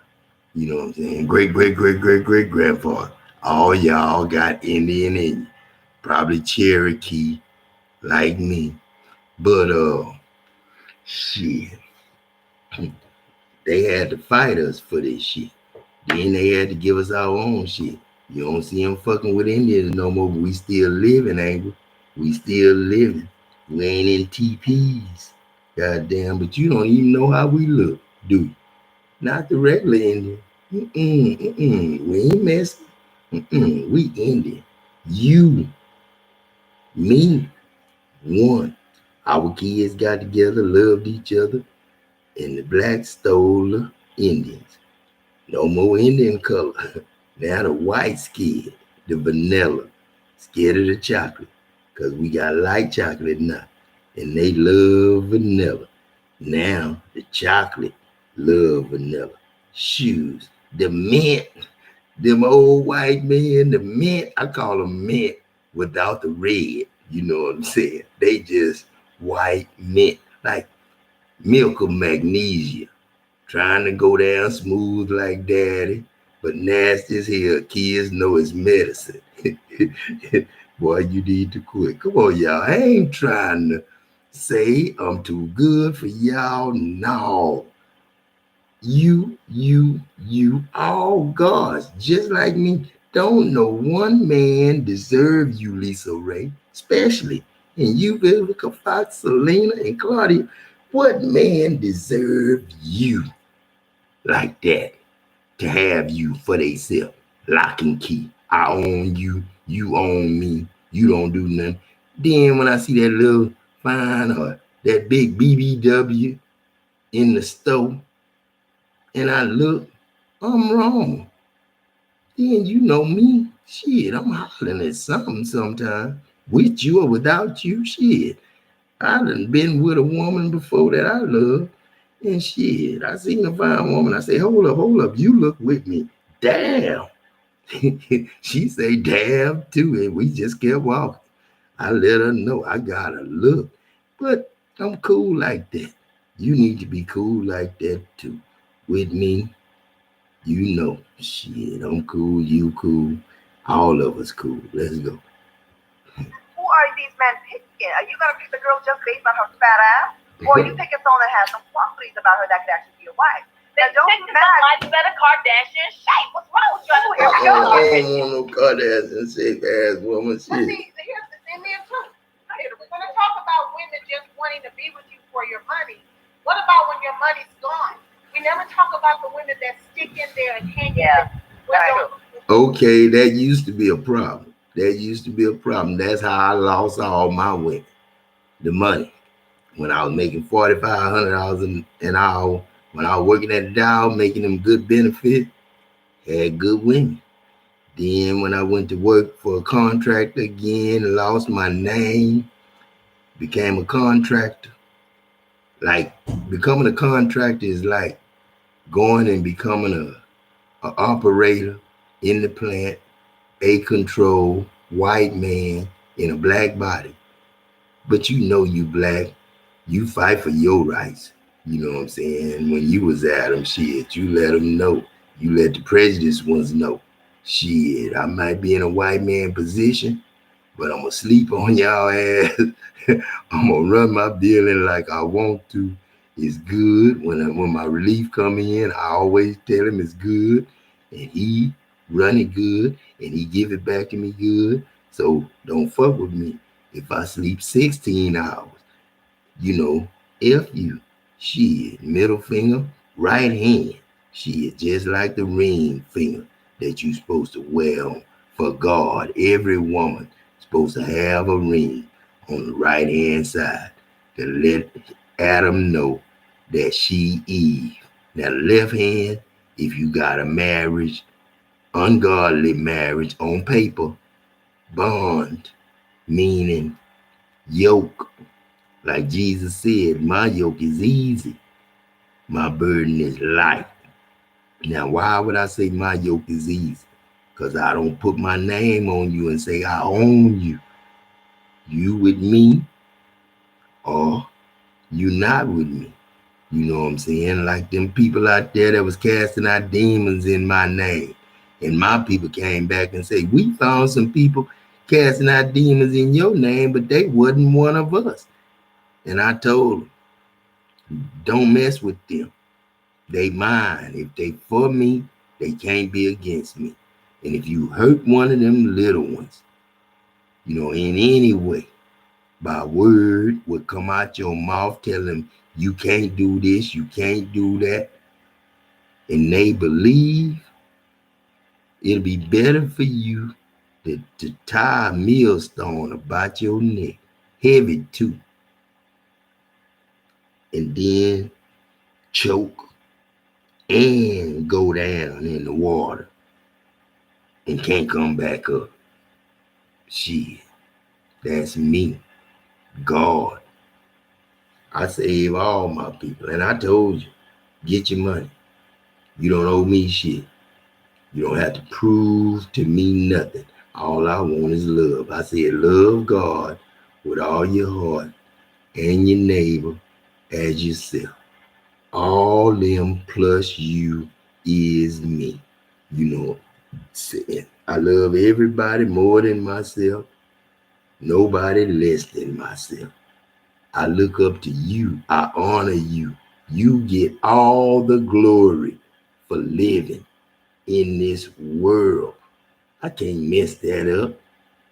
You know what I'm saying? Great, great, great, great, great grandfather. All y'all got Indian in you. Probably Cherokee, like me. But shit, they had to fight us for this shit. Then they had to give us our own shit. You don't see them fucking with Indians no more, but we still living, ain't we? We still living. We ain't in TPs. Goddamn, but you don't even know how we look, do you? Not the regular Indian. We ain't messing. We Indian. You, me, one. Our kids got together, loved each other, and the blacks stole the Indians. No more Indian color. Now the white scared, the vanilla, scared of the chocolate. Cause we got light chocolate now. And they love vanilla. Now the chocolate love vanilla. Shoes, the mint, them old white men, the mint, I call them mint without the red. You know what I'm saying? They just white mint, like milk of magnesia, trying to go down smooth like daddy, but nasty as hell. Kids know it's medicine. Boy, you need to quit. Come on, y'all. I ain't trying to say I'm too good for y'all. No. You, all gods, just like me. Don't know one man deserve you, Lisa Ray, especially. And you, Vivica Fox, Selena, and Claudia. What man deserve you like that to have you for theyself? Lock and key. I own you. You own me. You don't do nothing. Then when I see that little fine or that big BBW in the store, and I look, I'm wrong. Then you know me. Shit, I'm hollering at something sometime. With you or without you, shit. I done been with a woman before that I love. And shit, I seen a fine woman. I say, hold up, you look with me. Damn. She say, damn, too. And we just kept walking. I let her know I gotta look. But I'm cool like that. You need to be cool like that too. With me, you know, shit, I'm cool, you cool, all of us cool. Let's go. Who are these men picking? Are you gonna pick the girl just based on her fat ass, or you think it's someone that has some qualities about her that could actually be a wife? Now, don't you mad? Better Kardashian shape. What's wrong with you? I don't want no Kardashian shape ass woman. Shit. See, here's the thing there too. We're gonna talk about women just wanting to be with you for your money. What about when your money's gone? We never talk about the women that stick in there and hang in. Okay, that used to be a problem. That used to be a problem. That's how I lost all my women. The money. When I was making $4,500 an hour, when I was working at the Dow, making them good benefit, had good women. Then when I went to work for a contractor again, lost my name, became a contractor. Like becoming a contractor is like going and becoming a operator in the plant, a control, white man in a black body. But you know you black, you fight for your rights. You know what I'm saying? When you was at them, shit, you let them know. You let the prejudiced ones know. Shit, I might be in a white man position, but I'm gonna sleep on y'all ass. I'm gonna run my building like I want to. It's good. When my relief come in, I always tell him it's good, and he run it good, and he give it back to me good. So don't fuck with me if I sleep 16 hours. You know, F you. Shit, middle finger, right hand. Shit, just like the ring finger that you supposed to wear on. For God, every woman supposed to have a ring on the right hand side to let Adam know that she Eve. Now the left hand If you got a marriage, ungodly marriage on paper, bond, meaning yoke. Like Jesus said, my yoke is easy, my burden is light. Now, why would I say my yoke is easy? Because I don't put my name on you and say I own you. You with me or you not with me. You know what I'm saying? Like them people out there that was casting out demons in my name. And my people came back and said, we found some people casting out demons in your name, but they wasn't one of us. And I told them, don't mess with them. They mine. If they for me, they can't be against me. And if you hurt one of them little ones, in any way, by word would come out your mouth telling them you can't do this, you can't do that, and they believe, it'll be better for you to tie a millstone about your neck, heavy too, and then choke and go down in the water and can't come back up. Shit, that's me. God. I save all my people. And I told you, get your money. You don't owe me shit. You don't have to prove to me nothing. All I want is love. I said, love God with all your heart and your neighbor as yourself. All them plus you is me. Saying, I love everybody more than myself, nobody less than myself. I look up to you. I honor you. You get all the glory for living in this world. I can't mess that up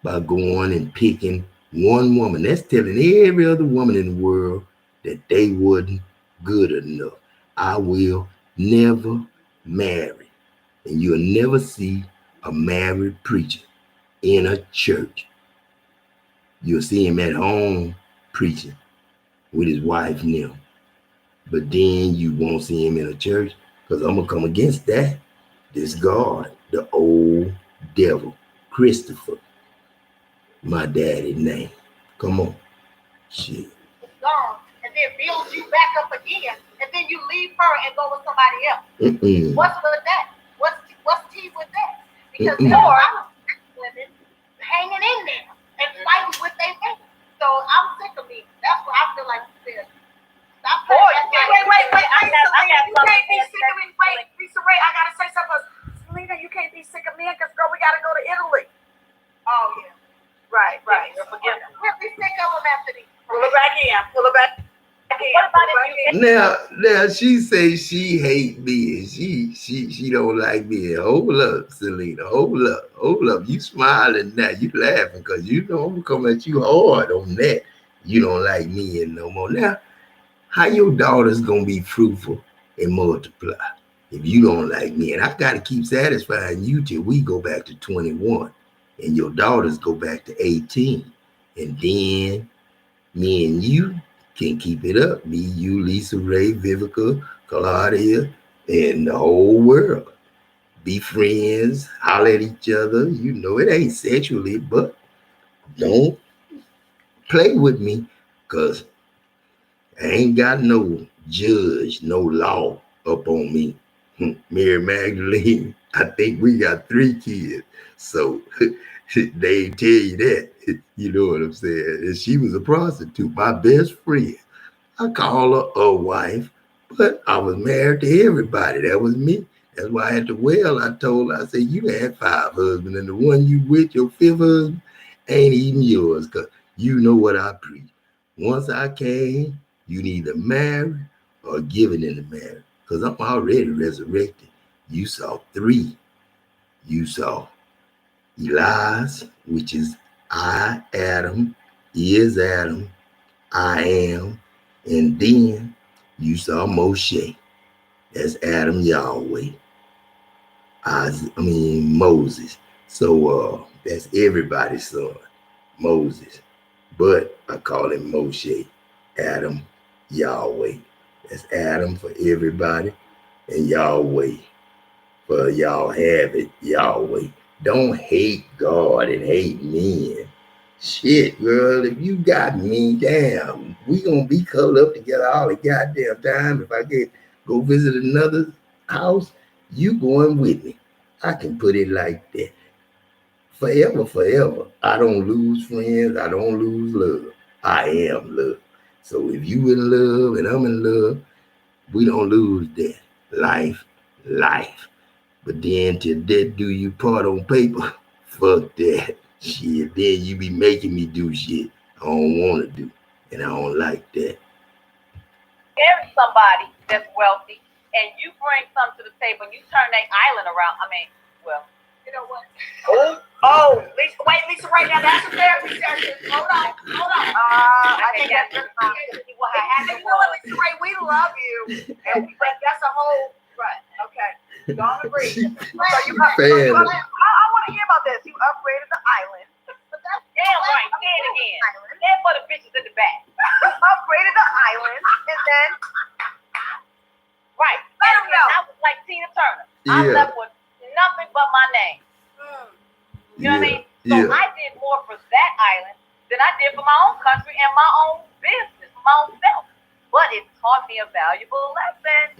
by going and picking one woman. That's telling every other woman in the world that they wasn't good enough. I will never marry. And you'll never see a married preacher in a church. You'll see him at home preaching with his wife now. But then you won't see him in a church because I'm going to come against that. This God, the old devil, Christopher, my daddy's name. Come on. Shit. It's gone. And then build you back up again. And then you leave her and go with somebody else. What's with that? What's tea with that? Because there are women hanging in there and fighting with their faith. So I'm sick of me. That's what I feel like you said. Stop Wait. I got You can't be sick of me. Wait, Lisa Ray, I gotta say something. Selena, you can't be sick of me because girl, we gotta go to Italy. Oh yeah. Right. We'll be sick of them after these. Pull it back in. Now she say she hate me and she don't like me. Hold up, Selena. Hold up. You smiling now. You laughing because you know I'm gonna come at you hard on that. You don't like me and no more. Now, how your daughter's gonna be fruitful and multiply if you don't like me? And I gotta keep satisfying you till we go back to 21 and your daughters go back to 18. And then me and you can keep it up. Me, you, Lisa Ray, Vivica, Claudia, and the whole world. Be friends, holler at each other. It ain't sexually, but don't play with me because I ain't got no judge, no law up on me. Mary Magdalene, I think we got 3 kids. So they tell you that. You know what I'm saying? And she was a prostitute, my best friend. I call her a wife, but I was married to everybody. That was me. That's why at the well, I told her, I said, you had 5 husbands, and the one you with, your 5th husband, ain't even yours, because you know what I preach. Once I came, you neither marry or given in the marriage, because I'm already resurrected. You saw 3. You saw Elias, which is I, Adam, is Adam, I am. And then you saw Moshe. That's Adam Yahweh. Moses. So that's everybody's son, Moses. But I call him Moshe, Adam Yahweh. That's Adam for everybody and Yahweh But y'all have it y'all way. Don't hate God and hate men. Shit, girl, if you got me, damn, we gonna be cuddled up together all the goddamn time. If I get go visit another house, you going with me. I can put it like that. Forever, forever. I don't lose friends. I don't lose love. I am love. So if you in love and I'm in love, we don't lose that. Life, life. But then till death do you part on paper, fuck that. Shit, then you be making me do shit I don't want to do. And I don't like that. Marry somebody that's wealthy, and you bring something to the table, and you turn that island around. I mean, well, You know what? oh, Lisa, wait, Lisa, right now, that's a therapy session. Hold on. I think that's just what happened. You know what, Lisa Ray, we love you, and that's a whole right. Okay, don't agree. So you Fan. I want to hear about this. You upgraded the island. Damn right, say it again. Then for the bitches in the back. upgraded the island, and then Right. Let them know. I was like Tina Turner. I Yeah. left with nothing but my name. You know what I mean? So Yeah. I did more for that island than I did for my own country and my own business, my own self. But it taught me a valuable lesson.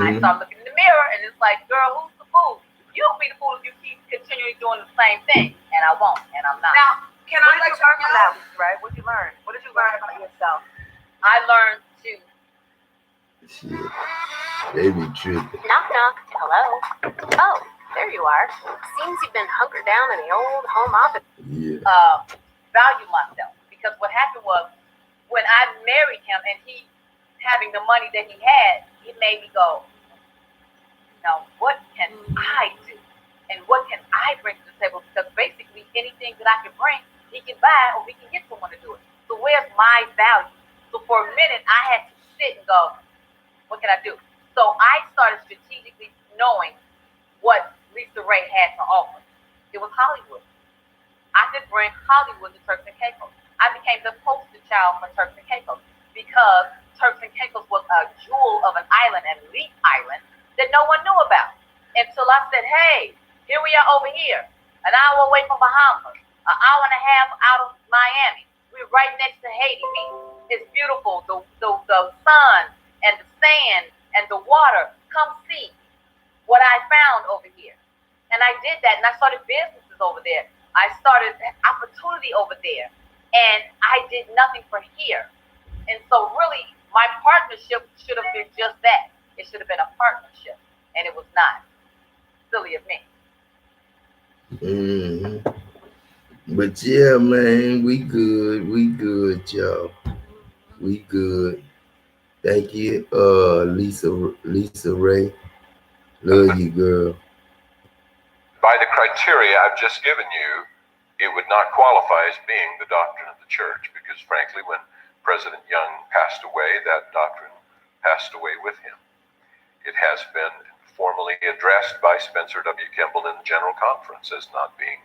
I started looking in the mirror, and it's like, girl, who's the fool? You'll be the fool if you keep continually doing the same thing. And I won't, and I'm not. Now, can I What let did you learn you from know? that, right? What did you learn? What did you learn about yourself? I learned to Shit. They be tripping. Knock, knock. Hello. Oh, there you are. Seems you've been hunkered down in the old home office. Yeah. value myself. Because what happened was, when I married him and he having the money that he had, it made me go, now what can I do? And what can I bring to the table? Because basically anything that I can bring, he can buy or we can get someone to do it. So where's my value? So for a minute, I had to sit and go, what can I do? So I started strategically knowing what Lisa Ray had to offer. It was Hollywood. I could bring Hollywood to Turks and Caicos. I became the poster child for Turks and Caicos because Turks and Caicos was a jewel of an island, an elite island that no one knew about. Until I said, hey, here we are over here, an hour away from Bahamas, an hour and a half out of Miami. We're right next to Haiti Beach. It's beautiful, the sun and the sand and the water. Come see what I found over here. And I did that, and I started businesses over there. I started opportunity over there, and I did nothing for here. And so really, my partnership should have been just that. It should have been a partnership, and it was not. Silly of me. But yeah, man, we good, y'all. We good. Thank you, Lisa Ray. Love you, girl. By the criteria I've just given you, it would not qualify as being the doctrine of the church, because frankly, when President Young passed away, that doctrine passed away with him. It has been formally addressed by Spencer W. Kimball in the General Conference as not being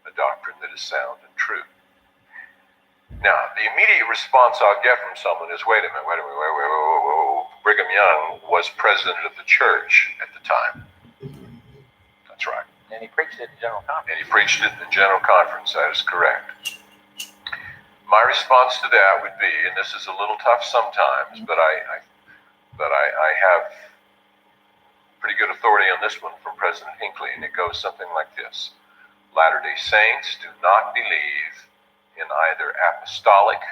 a doctrine that is sound and true. Now, the immediate response I'll get from someone is, wait a minute, Brigham Young was president of the church at the time. That's right. And he preached it in General Conference. That is correct. My response to that would be, and this is a little tough sometimes, but I have pretty good authority on this one from President Hinckley, and it goes something like this. Latter-day Saints do not believe in either apostolic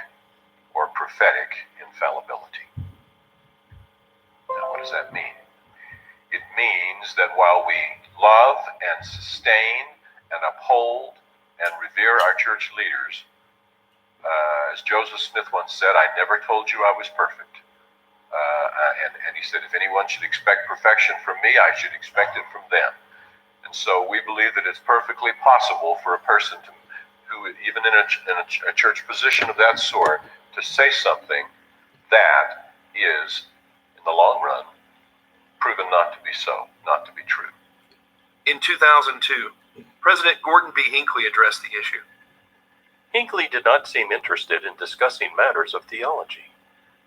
or prophetic infallibility. Now, what does that mean? It means that while we love and sustain and uphold and revere our church leaders, as Joseph Smith once said, I never told you I was perfect. And he said, if anyone should expect perfection from me, I should expect it from them. And so we believe that it's perfectly possible for a person who even in a church position of that sort, to say something that is, in the long run, proven not to be so, not to be true. In 2002, President Gordon B. Hinckley addressed the issue. Hinckley did not seem interested in discussing matters of theology.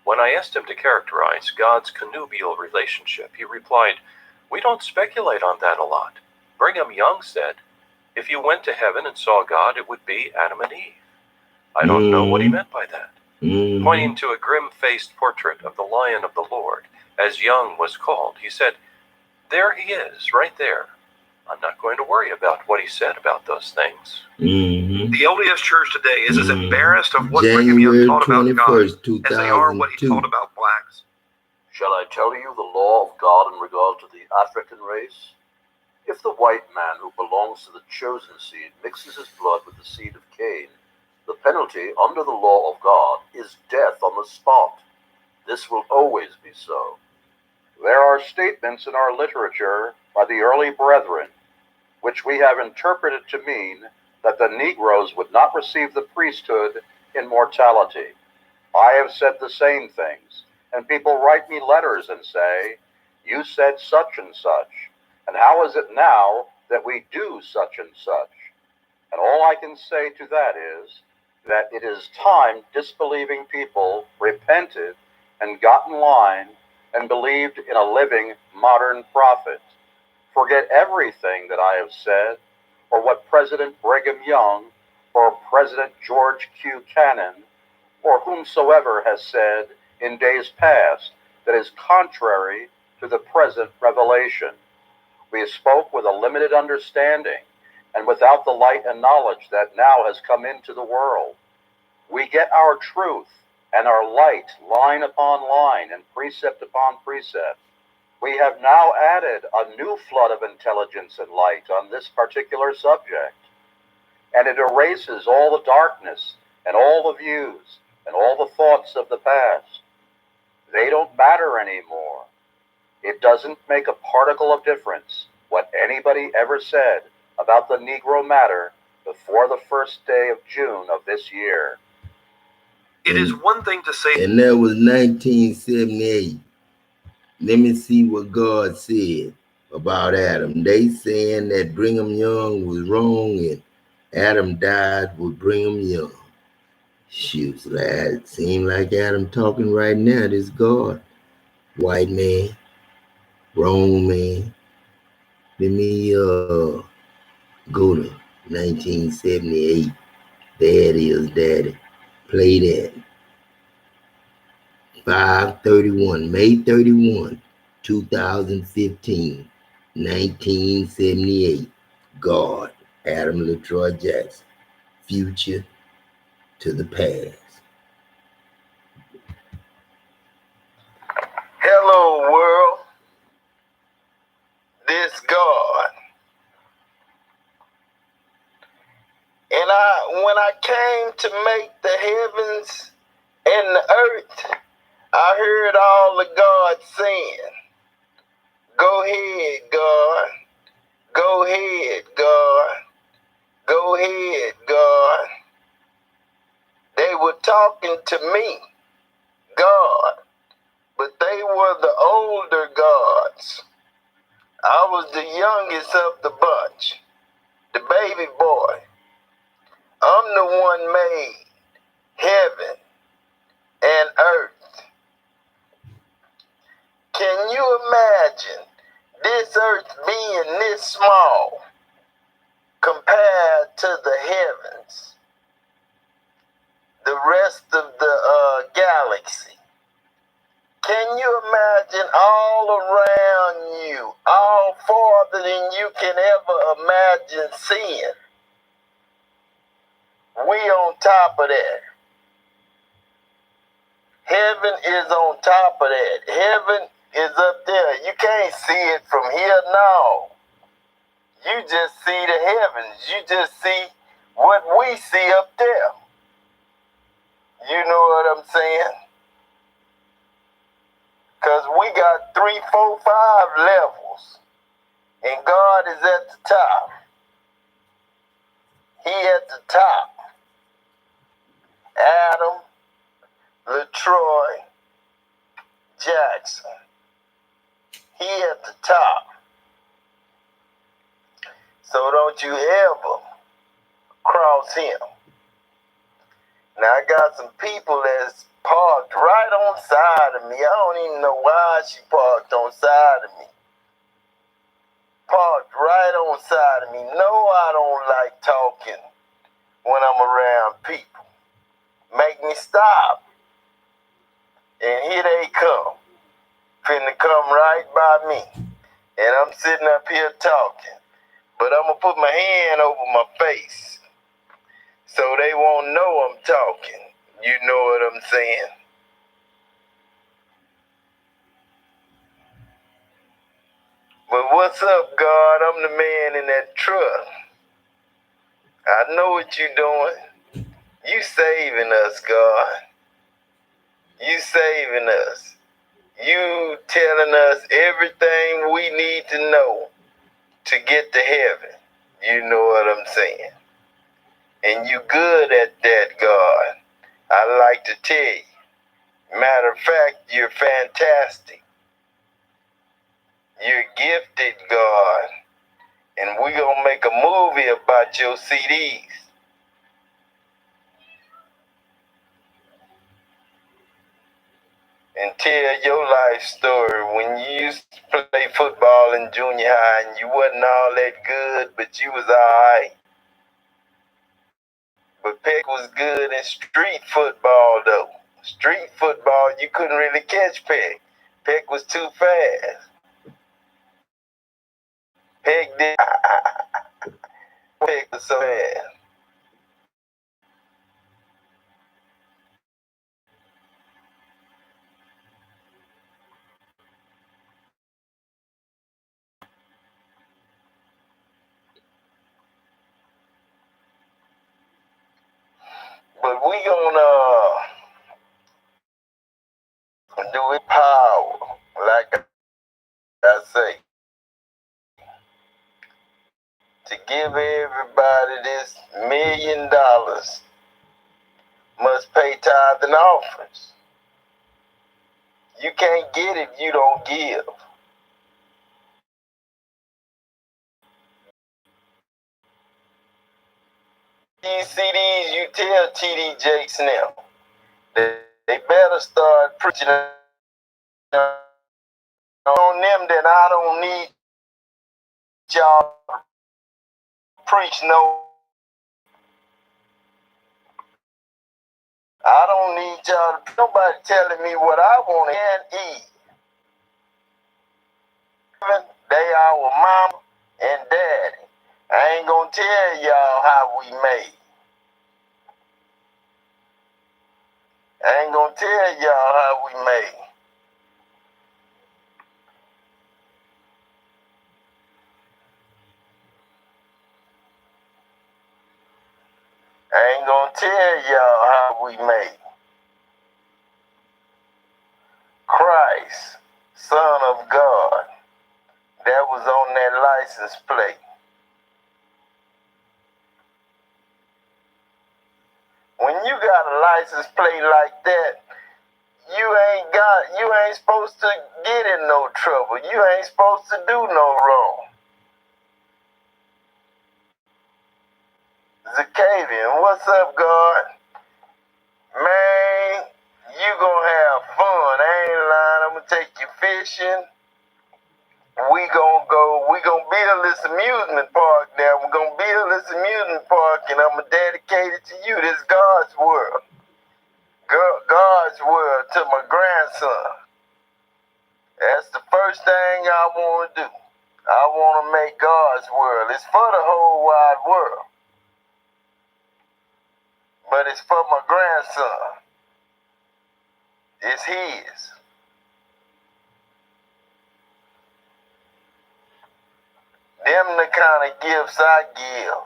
When I asked him to characterize God's connubial relationship, he replied, We don't speculate on that a lot. Brigham Young said, if you went to heaven and saw God, it would be Adam and Eve. I don't know what he meant by that. Pointing to a grim-faced portrait of the Lion of the Lord, as Young was called, he said, there he is, right there. I'm not going to worry about what he said about those things. The LDS Church today is as embarrassed of what Brigham Young taught about God as they are what he taught about blacks. Shall I tell you the law of God in regard to the African race? If the white man who belongs to the chosen seed mixes his blood with the seed of Cain, the penalty under the law of God is death on the spot. This will always be so. There are statements in our literature by the early brethren, which we have interpreted to mean that the Negroes would not receive the priesthood in mortality. I have said the same things, and people write me letters and say, you said such and such, and how is it now that we do such and such? And all I can say to that is that it is time disbelieving people repented and got in line and believed in a living modern prophet. Forget everything that I have said, or what President Brigham Young, or President George Q. Cannon, or whomsoever has said in days past that is contrary to the present revelation. We spoke with a limited understanding, and without the light and knowledge that now has come into the world. We get our truth and our light line upon line and precept upon precept. We have now added a new flood of intelligence and light on this particular subject, and it erases all the darkness and all the views and all the thoughts of the past. They don't matter anymore. It doesn't make a particle of difference what anybody ever said about the Negro matter before the first day of June of this year. It is one thing to say, and that was 1978. Let me see what God said about Adam. They saying that Brigham Young was wrong and Adam died with Brigham Young. Shoot, it seems like Adam talking right now. This God, white man, wrong man. Let me go to 1978. There it is, Daddy. Play that. 5/31, May 31, 2015, 1978. God, Adam LaTroy Jackson. Future to the past. Hello, world. This God. And when I came to make the heavens and the earth, I heard all of God saying, go ahead, God. Go ahead, God. Go ahead, God. They were talking to me, God, but they were the older gods. I was the youngest of the bunch, the baby boy. I'm the one made heaven and earth. Can you imagine this earth being this small compared to the heavens, the rest of the galaxy? Can you imagine all around you, all farther than you can ever imagine seeing? We on top of that. Heaven is on top of that. Heaven is up there. You can't see it from here now. You just see the heavens. You just see what we see up there. You know what I'm saying? Because we got 3, 4, 5 levels. And God is at the top. He at the top. Adam LaTroy Jackson. He at the top. So don't you ever cross him. Now I got some people that's parked right on side of me. I don't even know why she parked on side of me. parked right on side of me. No, I don't like talking when I'm around people. Make me stop. And here they come. Finna come right by me. And I'm sitting up here talking. But I'm gonna put my hand over my face so they won't know I'm talking. You know what I'm saying? But what's up, God? I'm the man in that truck. I know what you're doing. You saving us, God. You saving us. You telling us everything we need to know to get to heaven. You know what I'm saying? And you good at that, God. I like to tell you. Matter of fact, you're fantastic. You're gifted, God. And we gonna make a movie about your CDs. And tell your life story when you used to play football in junior high and you wasn't all that good, but you was alright. But Peck was good in street football though. Street football, you couldn't really catch Peck. Peck was too fast. Peck did. Peck was so fast. But we gonna do it power, like I say, to give everybody this $1 million must pay tithe and offerings. You can't get it if you don't give. These CDs, you tell TD Jakes now, they better start preaching on them, then I don't need y'all to preach no. I don't need y'all to, nobody telling me what I want to eat. They our mama and daddy. I ain't gonna tell y'all how we made. I ain't gonna tell y'all how we made. I ain't gonna tell y'all how we made. Christ, Son of God, that was on that license plate. When you got a license plate like that, you ain't supposed to get in no trouble. You ain't supposed to do no wrong. Zacavian, what's up, God? Man, you gonna have fun. I ain't lying. I'm gonna take you fishing. We gonna build this amusement park now. We're gonna build this amusement park and I'm gonna dedicate it to you. This God's world. God's world to my grandson. That's the first thing I wanna do. I wanna make God's world. It's for the whole wide world. But it's for my grandson. It's his. Them the kind of gifts I give.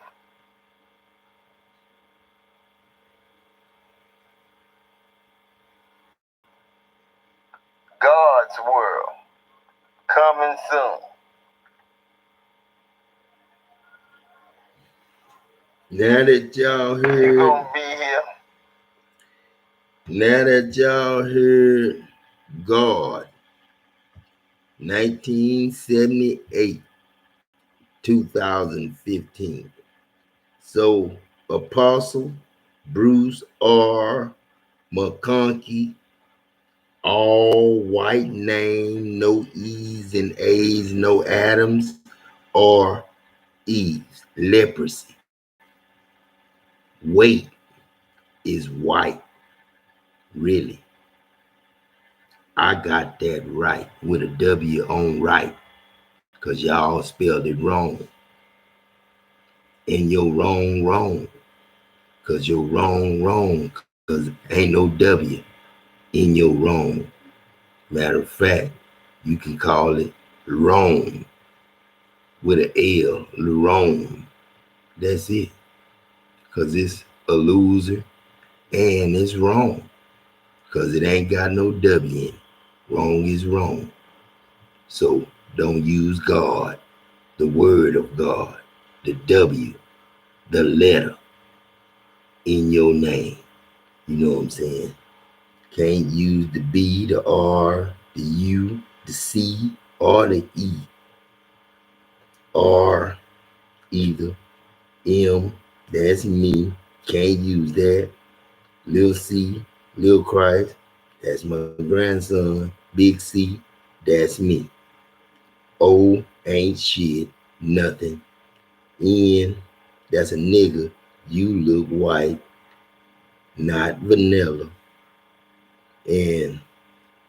God's world. Coming soon. Now that y'all heard, You gonna be here. now that y'all heard God, 1978, 2015. So Apostle Bruce R. McConkie, all white name, no E's and A's, no Adams, R, ease, leprosy. Weight is white. Really. I got that right with a W on right, because y'all spelled it wrong. And you're wrong, because you're wrong, because ain't no W in your wrong. Matter of fact, you can call it Rome with an L, Rome. That's it, because it's a loser and it's wrong, because it ain't got no W in it. Wrong is wrong. So don't use God, the word of God, the W, the letter in your name. You know what I'm saying? Can't use the B, the R, the U, the C, or the E. R either. M, that's me. Can't use that. Lil C, Lil Christ, that's my grandson. Big C, that's me. O ain't shit, nothing. N, that's a nigga. You look white, not vanilla. And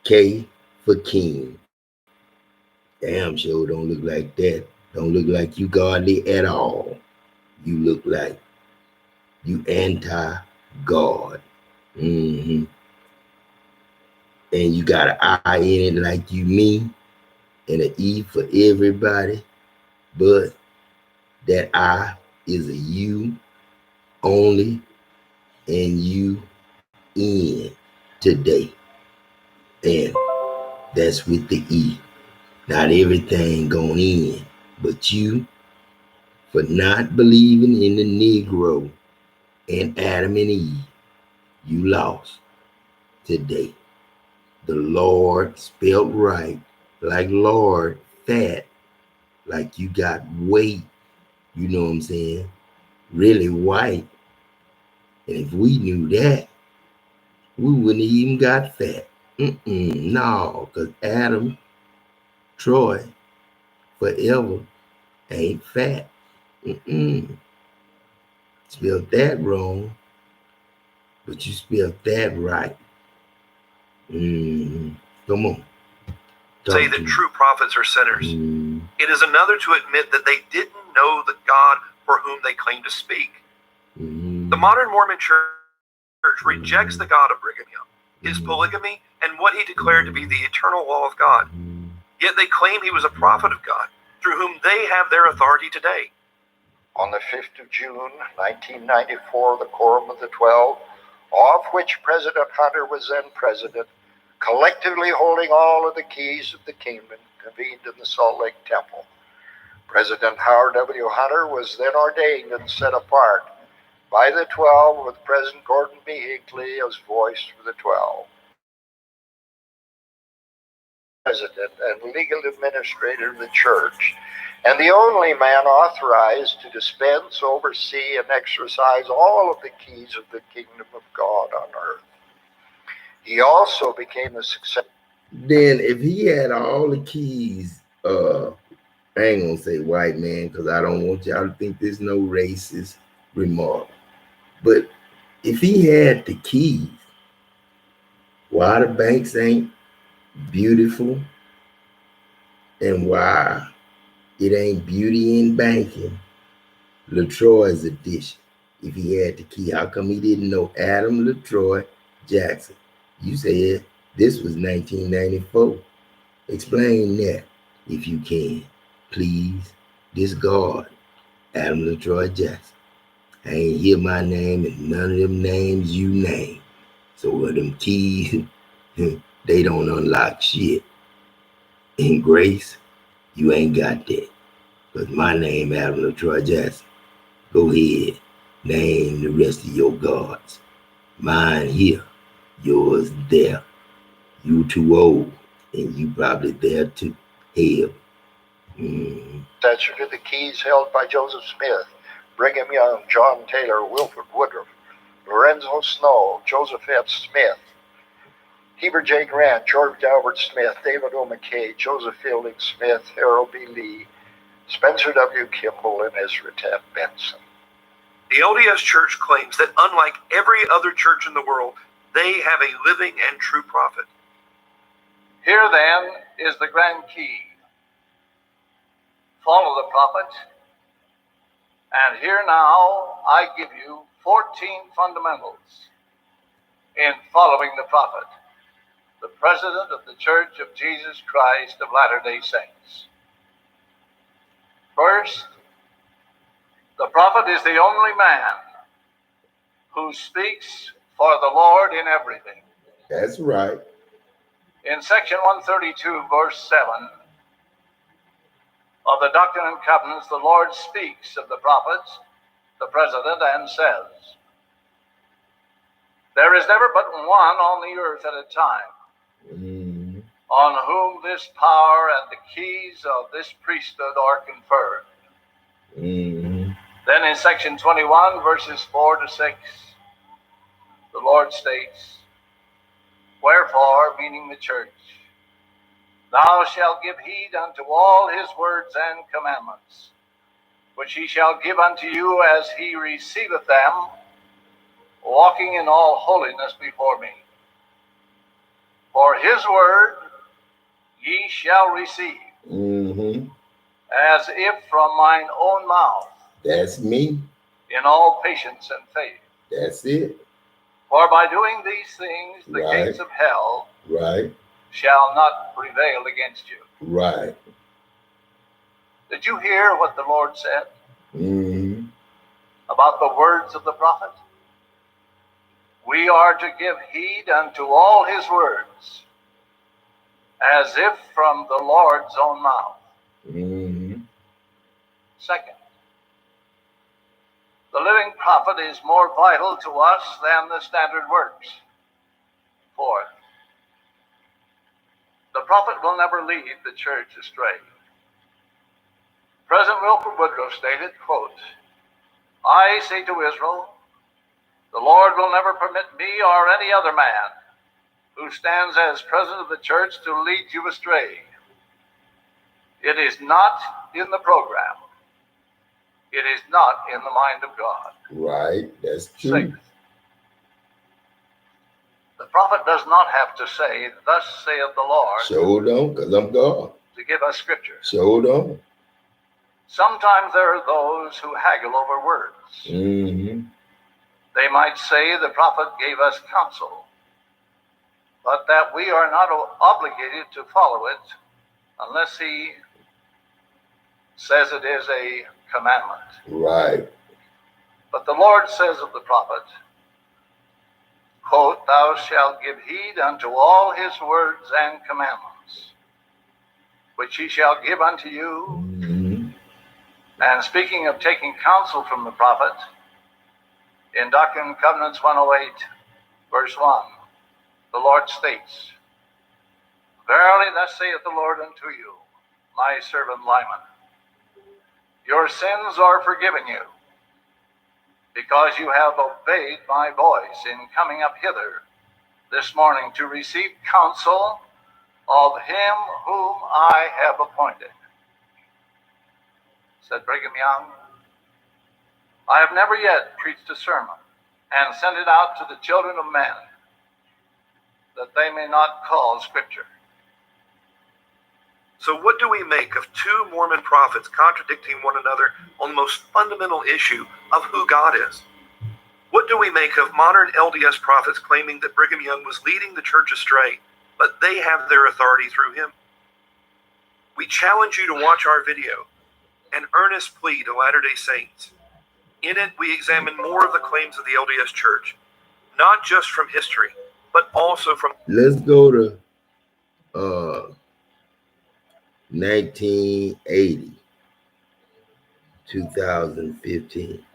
K for king. Damn sure don't look like that. Don't look like you godly at all. You look like you anti-God. Mm-hmm. And you got an I in it like you me, and an E for everybody, but that I is a you only, and you in today. And that's with the E. Not everything going in, but you for not believing in the Negro and Adam and Eve. You lost today. The Lord spelled right, like Lord, fat, like you got weight. You know what I'm saying? Really white. And if we knew that, we wouldn't even got fat. No, because Adam, Troy, forever ain't fat. Spelled that wrong, but you spelled that right. Come on. Say that true prophets are sinners. It is another to admit that they didn't know the God for whom they claim to speak. The modern Mormon church rejects the God of Brigham Young, his polygamy, and what he declared to be the eternal law of God. Yet they claim he was a prophet of God, through whom they have their authority today. On the 5th of June, 1994, the Quorum of the 12, of which President Hunter was then president, collectively holding all of the keys of the kingdom, convened in the Salt Lake Temple. President Howard W. Hunter was then ordained and set apart by the 12, with President Gordon B. Hinckley as voice for the 12. President and legal administrator of the church, and the only man authorized to dispense, oversee, and exercise all of the keys of the kingdom of God on earth. He also became the successor. Then if he had all the keys, I ain't gonna say white man, because I don't want y'all to think there's no racist remark. But if he had the keys, why the banks ain't beautiful, and why it ain't beauty in banking, LaTroy's edition. If he had the key, how come he didn't know Adam LaTroy Jackson? You said this was 1994. Explain that if you can, please. This God, Adam LaTroy Jackson. I ain't hear my name and none of them names you name. So with them keys, they don't unlock shit. In grace, you ain't got that. Because my name, Adam LaTroy Jackson. Go ahead, name the rest of your gods. Mine here, yours there. You too old, and you probably there too. Hell. Successor to the keys held by Joseph Smith, Brigham Young, John Taylor, Wilford Woodruff, Lorenzo Snow, Joseph F. Smith, Heber J. Grant, George Albert Smith, David O. McKay, Joseph Fielding Smith, Harold B. Lee, Spencer W. Kimball and Ezra Taft Benson. The LDS Church claims that unlike every other church in the world, they have a living and true prophet. Here then is the grand key. Follow the prophet. And here now I give you 14 fundamentals in following the prophet, the president of the Church of Jesus Christ of Latter-day Saints. First, the prophet is the only man who speaks for the Lord in everything. That's right. In section 132, verse 7 of the Doctrine and Covenants, the Lord speaks of the prophets, the president, and says, "There is never but one on the earth at a time, on whom this power and the keys of this priesthood are conferred." Then in section 21, verses 4 to 6, the Lord states, "Wherefore," meaning the church, "thou shalt give heed unto all his words and commandments, which he shall give unto you as he receiveth them, walking in all holiness before me. For his word ye shall receive, as if from mine own mouth, That's me. in all patience and faith. That's it. For by doing these things, the Right. gates of hell Right. shall not prevail against you." Right. Did you hear what the Lord said about the words of the prophet? We are to give heed unto all his words, as if from the Lord's own mouth. Second, the living prophet is more vital to us than the standard works. Fourth, the prophet will never lead the church astray. President Wilford Woodruff stated, quote, "I say to Israel, the Lord will never permit me or any other man who stands as president of the church to lead you astray. It is not in the program. It is not in the mind of God." Right. That's true. Sixth, the prophet does not have to say, "Thus saith the Lord," Sure don't, because I'm God. to give us scripture. Sure don't. Sometimes there are those who haggle over words. They might say the prophet gave us counsel, but that we are not obligated to follow it unless he says it is a commandment. Right. But the Lord says of the prophet, quote, "Thou shalt give heed unto all his words and commandments, which he shall give unto you." And speaking of taking counsel from the prophet, in Doctrine and Covenants 108, verse 1, the Lord states, "Verily thus saith the Lord unto you, my servant Lyman, your sins are forgiven you, because you have obeyed my voice in coming up hither this morning to receive counsel of him whom I have appointed." Said Brigham Young, "I have never yet preached a sermon and sent it out to the children of men that they may not call scripture." So what do we make of two Mormon prophets contradicting one another on the most fundamental issue of who God is? What do we make of modern LDS prophets claiming that Brigham Young was leading the church astray, but they have their authority through him? We challenge you to watch our video, An Earnest Plea to Latter-day Saints. In it, we examine more of the claims of the LDS Church, not just from history, but also from... Let's go to 1980, 2015.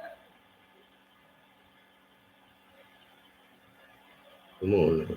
Come on now.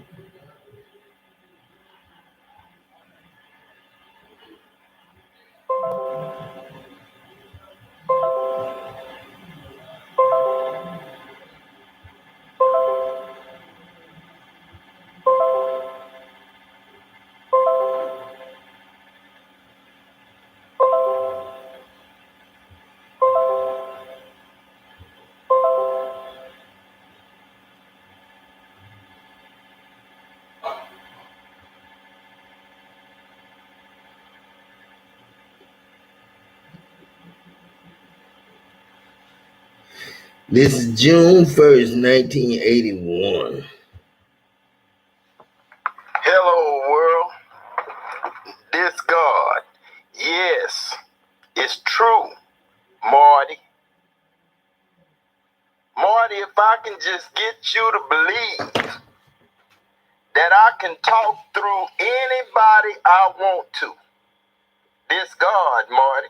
This is June 1st, 1981. Hello, world. This God. Yes, it's true, Marty. Marty, if I can just get you to believe that I can talk through anybody I want to. This God, Marty.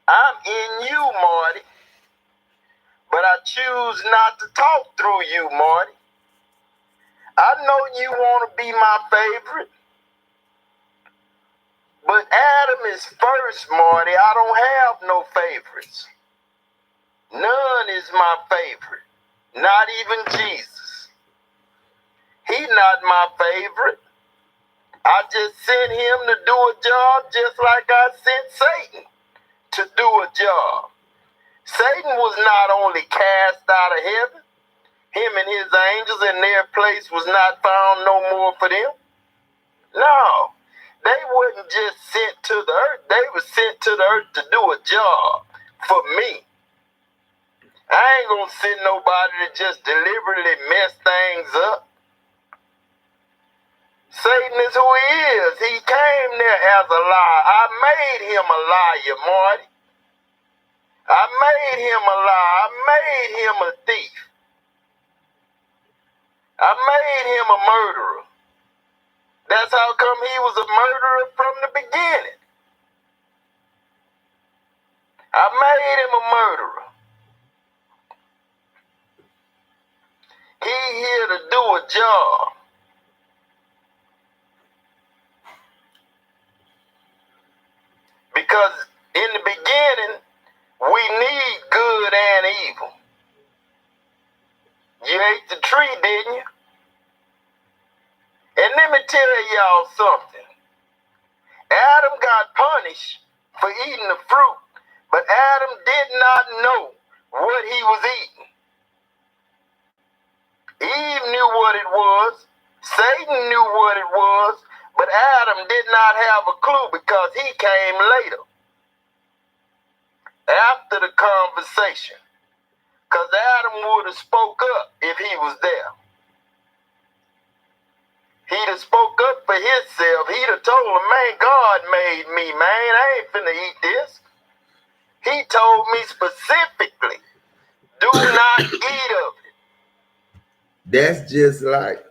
I'm in you, Marty. But I choose not to talk through you, Marty. I know you want to be my favorite. But Adam is first, Marty. I don't have no favorites. None is my favorite. Not even Jesus. He not my favorite. I just sent him to do a job just like I sent Satan to do a job. Satan was not only cast out of heaven, him and his angels and their place was not found no more for them. No, they wasn't just sent to the earth. They were sent to the earth to do a job for me. I ain't gonna send nobody to just deliberately mess things up. Satan is who he is. He came there as a liar. I made him a liar, Marty. I made him a liar. I made him a thief. I made him a murderer. That's how come he was a murderer from the beginning. I made him a murderer. He here to do a job. Because in the beginning, we need good and evil. You ate the tree, didn't you? And let me tell y'all something. Adam got punished for eating the fruit, but Adam did not know what he was eating. Eve knew what it was. Satan knew what it was, but Adam did not have a clue because he came later. After the conversation. Because Adam would have spoke up if he was there. He'd have spoke up for himself. He'd have told him, man, God made me, man. I ain't finna eat this. He told me specifically, do not eat of it. That's just like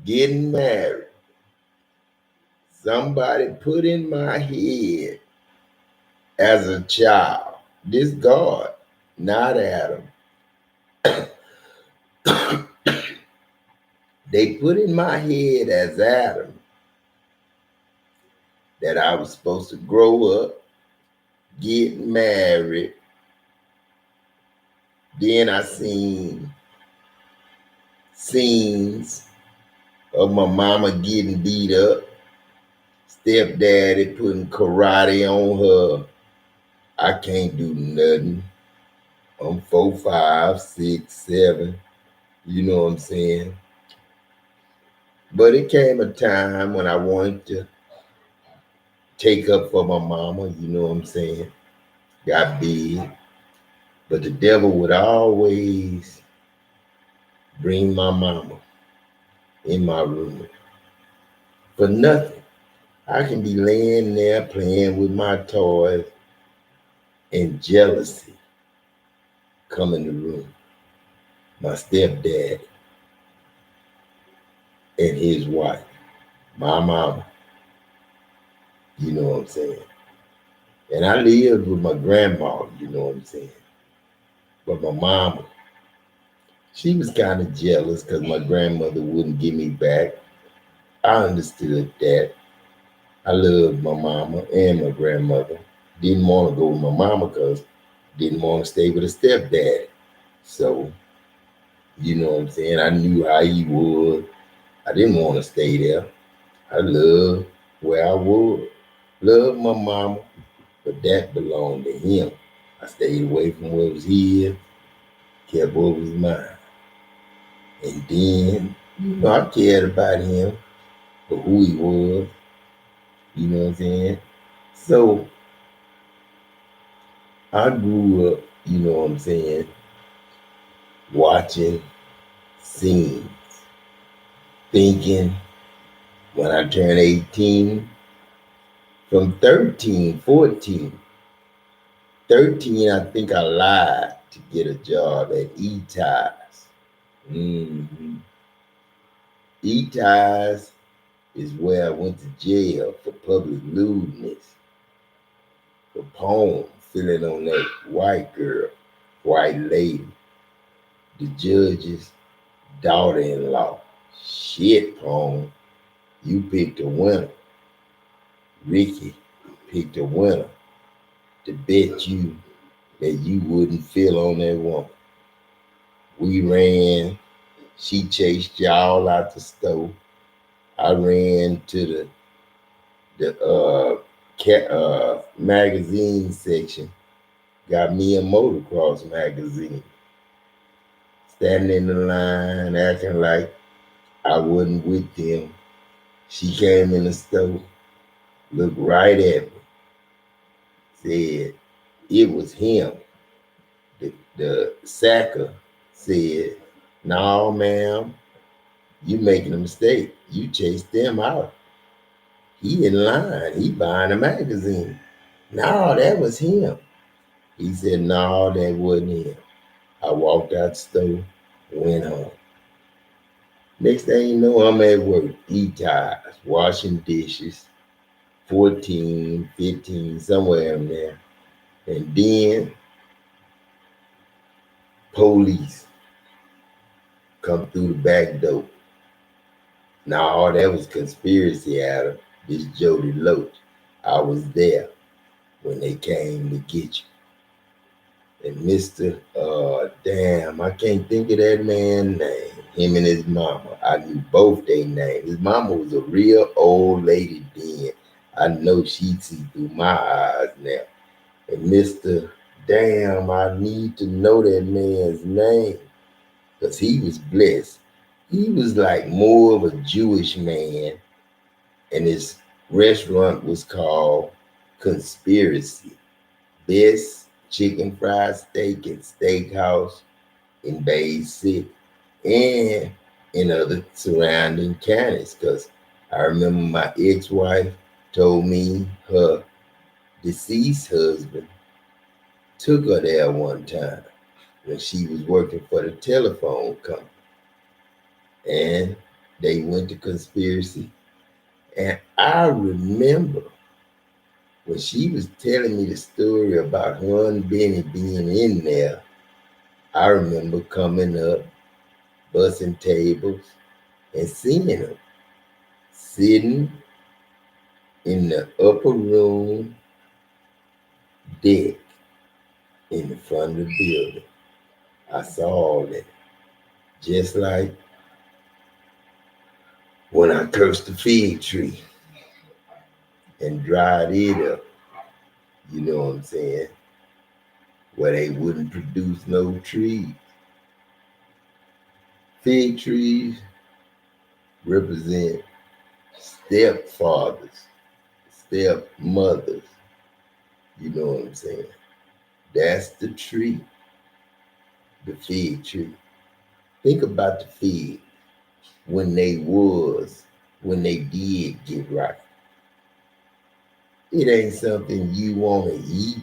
getting married. Somebody put in my head as a child, this God, not Adam. They put in my head as Adam that I was supposed to grow up, get married. Then I seen scenes of my mama getting beat up, stepdaddy putting karate on her. I can't do nothing. I'm 4, 5, 6, 7. You know what I'm saying? But it came a time when I wanted to take up for my mama, you know what I'm saying? Got big. But the devil would always bring my mama in my room for nothing. I can be laying there playing with my toys and jealousy come in the room. My stepdad and his wife, my mama, you know what I'm saying? And I lived with my grandma, you know what I'm saying? But my mama, she was kind of jealous because my grandmother wouldn't give me back. I understood that. I loved my mama and my grandmother. Didn't want to go with my mama because didn't want to stay with a stepdad. So, you know what I'm saying? I knew how he was. I didn't want to stay there. I loved where I was. Loved my mama, but that belonged to him. I stayed away from what was his, kept what was mine. And then, you know, I cared about him for who he was. You know what I'm saying? So I grew up you know what I'm saying, watching scenes, thinking when I turned 18, from 13, 14, 13, I think I lied to get a job at E-Ties. Mm-hmm. E-Ties is where I went to jail for public lewdness, for porn, filling on that white girl, white lady, the judge's daughter-in-law. Shit, porn. You picked a winner. Ricky picked a winner to bet you that you wouldn't feel on that woman. We ran. She chased y'all out the store. I ran to the magazine section. Got me a motocross magazine. Standing in the line, acting like I wasn't with them. She came in the store, looked right at me, said it was him. The sacker said, "No, ma'am, you making a mistake. You chased them out. He in line. He buying a magazine." "No, that was him." He said, "No, that wasn't him." I walked out the store, went home. Next thing you know, I'm at work, E-Ties, washing dishes, 14, 15, somewhere in there. And then police come through the back door. No, that was conspiracy, Adam. This Jody Loach. I was there when they came to get you. And Mr. Damn, I can't think of that man's name. Him and his mama. I knew both their names. His mama was a real old lady then. I know she'd see through my eyes now. And Mr. Damn, I need to know that man's name. Because he was blessed. He was like more of a Jewish man. And his restaurant was called Conspiracy. Best chicken fried steak and steakhouse in Bay City and in other surrounding counties. Because I remember my ex-wife told me her deceased husband took her there one time when she was working for the telephone company. And they went to Conspiracy. And I remember when she was telling me the story about her and Benny being in there, I remember coming up, bussing tables, and seeing them sitting in the upper room deck in the front of the building. I saw all that. Just like when I cursed the fig tree and dried it up, you know what I'm saying? Where they wouldn't produce no trees. Fig trees represent stepfathers, stepmothers. You know what I'm saying? That's the tree, the fig tree. Think about the fig when when they did get right. It ain't something you want to eat.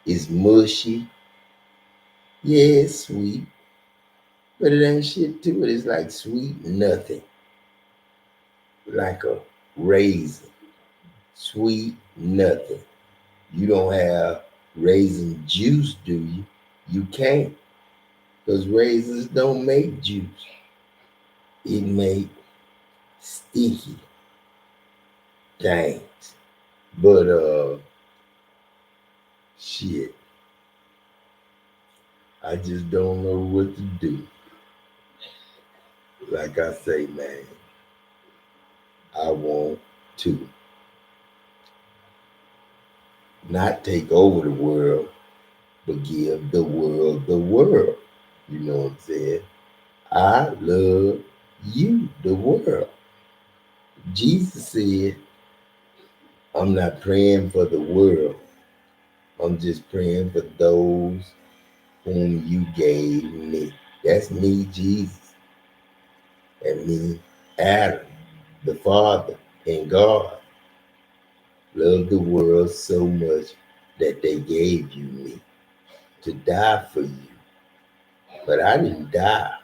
It's mushy. Yeah, it's sweet, but it ain't shit to it. It's like sweet nothing, like a raisin. Sweet nothing. You don't have raisin juice, do you? You can't, because raisins don't make juice. It make sticky things. But shit, I just don't know what to do. Like I say, man, I want to not take over the world, but give the world the world. You know what I'm saying? I love you, the world. Jesus said, I'm not praying for the world. I'm just praying for those whom you gave me. That's me, Jesus, and me, Adam, the Father, and God loved the world so much that they gave you me to die for you. But I didn't die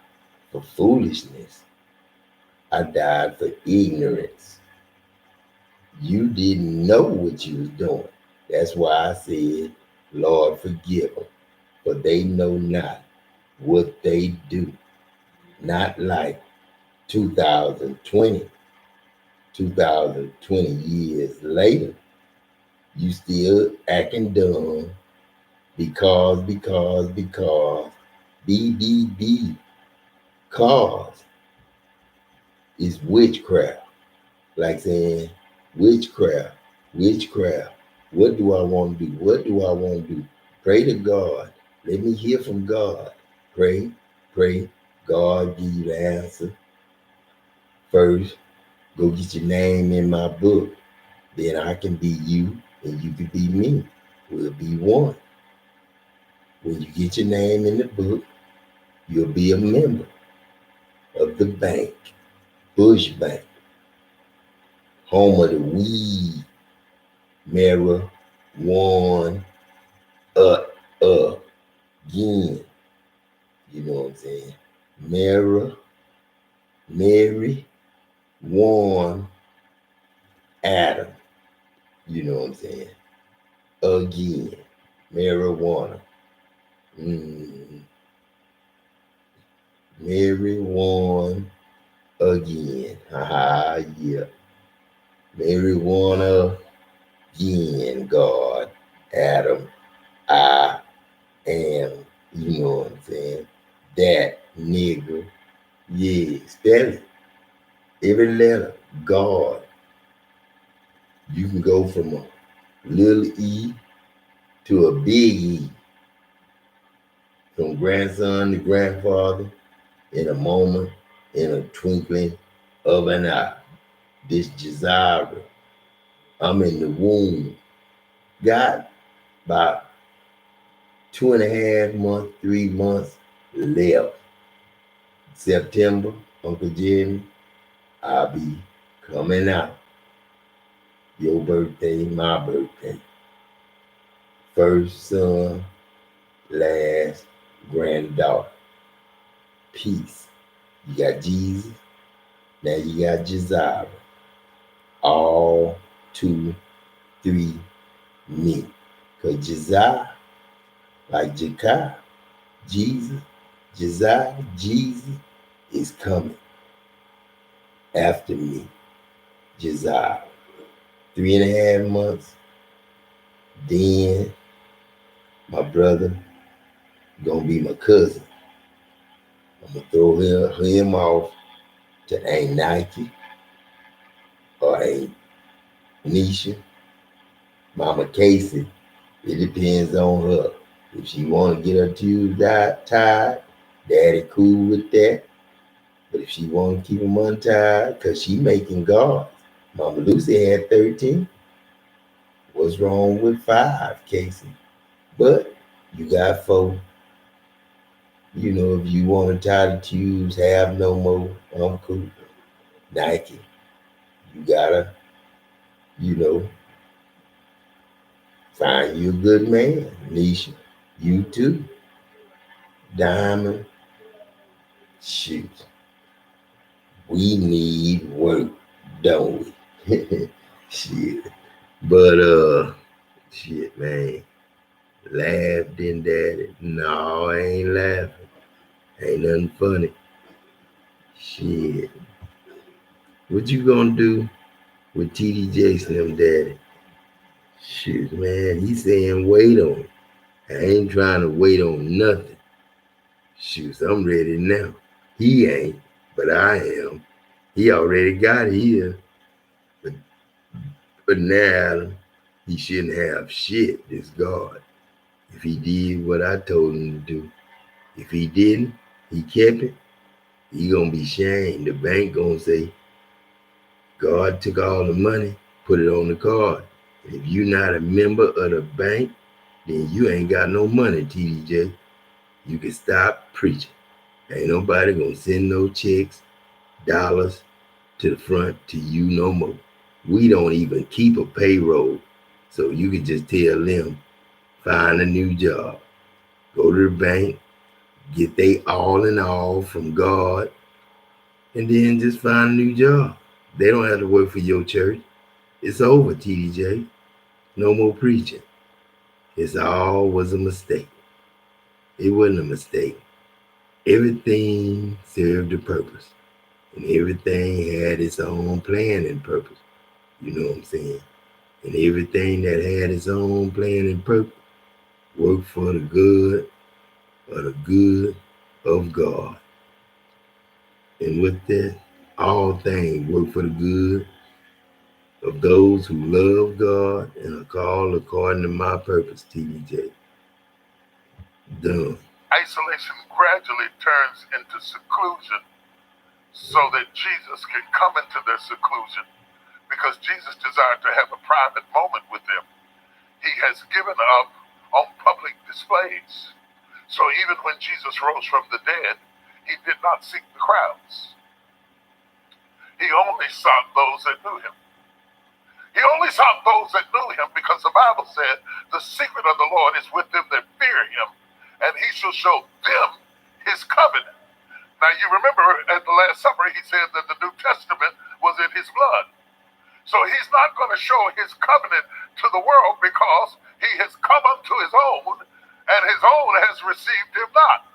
for foolishness. I died for ignorance. You didn't know what you was doing. That's why I said, Lord, forgive them, for they know not what they do. Not like 2020, 2020 years later, you still acting dumb because, B, cause is witchcraft. Like saying, witchcraft, witchcraft. What do I want to do? What do I want to do? Pray to God. Let me hear from God. Pray, pray. God give you the answer. First, go get your name in my book. Then I can be you and you can be me. We'll be one. When you get your name in the book, you'll be a member of the bank, Bush Bank, home of the weed, marijuana, again. You know what I'm saying? Mary, Warren, Adam. You know what I'm saying? Again. Marijuana. Mary, Warren, again. Haha, yeah. Marijuana, again, God, Adam, I am. You know what I'm saying? That nigga. Yeah, spell it. Every letter, God. You can go from a little E to a big E, from grandson to grandfather, in a moment, in a twinkling of an eye. This Jazira, I'm in the womb. Got about 2.5 months, 3 months left. September, Uncle Jimmy, I'll be coming out. Your birthday, my birthday. First son, last granddaughter. Peace. You got Jesus, now you got Jazira. All 2, 3, me. Because Jazira, like Jakar, Jesus, Jazira, Jesus is coming after me. Jazira. 3.5 months, then my brother gonna be my cousin. I'm gonna throw him off to Aunt Nike or Aunt Nisha, Mama Casey. It depends on her. If she wanna get her tubes tied, Daddy cool with that. But if she wanna keep them untied, cause she making guards. Mama Lucy had 13. What's wrong with 5, Casey? But you got 4. You know, if you want to tie the tubes, have no more, I'm cool. Nike, you gotta, you know, find you a good man. Nisha, you too. Diamond, shoot. We need work, don't we? Shit. But shit, man. Laughed in daddy. No, I ain't laughing. Ain't nothing funny. Shit. What you gonna do with TD Jason them daddy? Shoot, man, he saying wait on it. I ain't trying to wait on nothing. Shoot, I'm ready now. He ain't, but I am. He already got here. But now he shouldn't have shit, this God. If he did what I told him to do. If he didn't, he kept it, he gonna be shamed. The bank gonna say, God took all the money, put it on the card. If you're not a member of the bank, then you ain't got no money, TDJ. you can stop preaching. Ain't nobody gonna send no checks, dollars to the front to you no more. We don't even keep a payroll. So you can just tell them, find a new job. Go to the bank, get they all in all from God, and then just find a new job. They don't have to work for your church. It's over, TDJ. No more preaching. It's all was a mistake. It wasn't a mistake. Everything served a purpose. And everything had its own plan and purpose. You know what I'm saying? And everything that had its own plan and purpose worked for the good of God. And with that, all things work for the good of those who love God and are called according to my purpose, TDJ. Done. Isolation gradually turns into seclusion so that Jesus can come into their seclusion, because Jesus desired to have a private moment with them. He has given up on public displays. So even when Jesus rose from the dead, he did not seek the crowds. He only sought those that knew him. He only sought those that knew him because the Bible said, the secret of the Lord is with them that fear him, and he shall show them his covenant. Now you remember at the Last Supper, he said that the New Testament was in his blood. So he's not going to show his covenant to the world because he has come unto his own, and his own has received him not.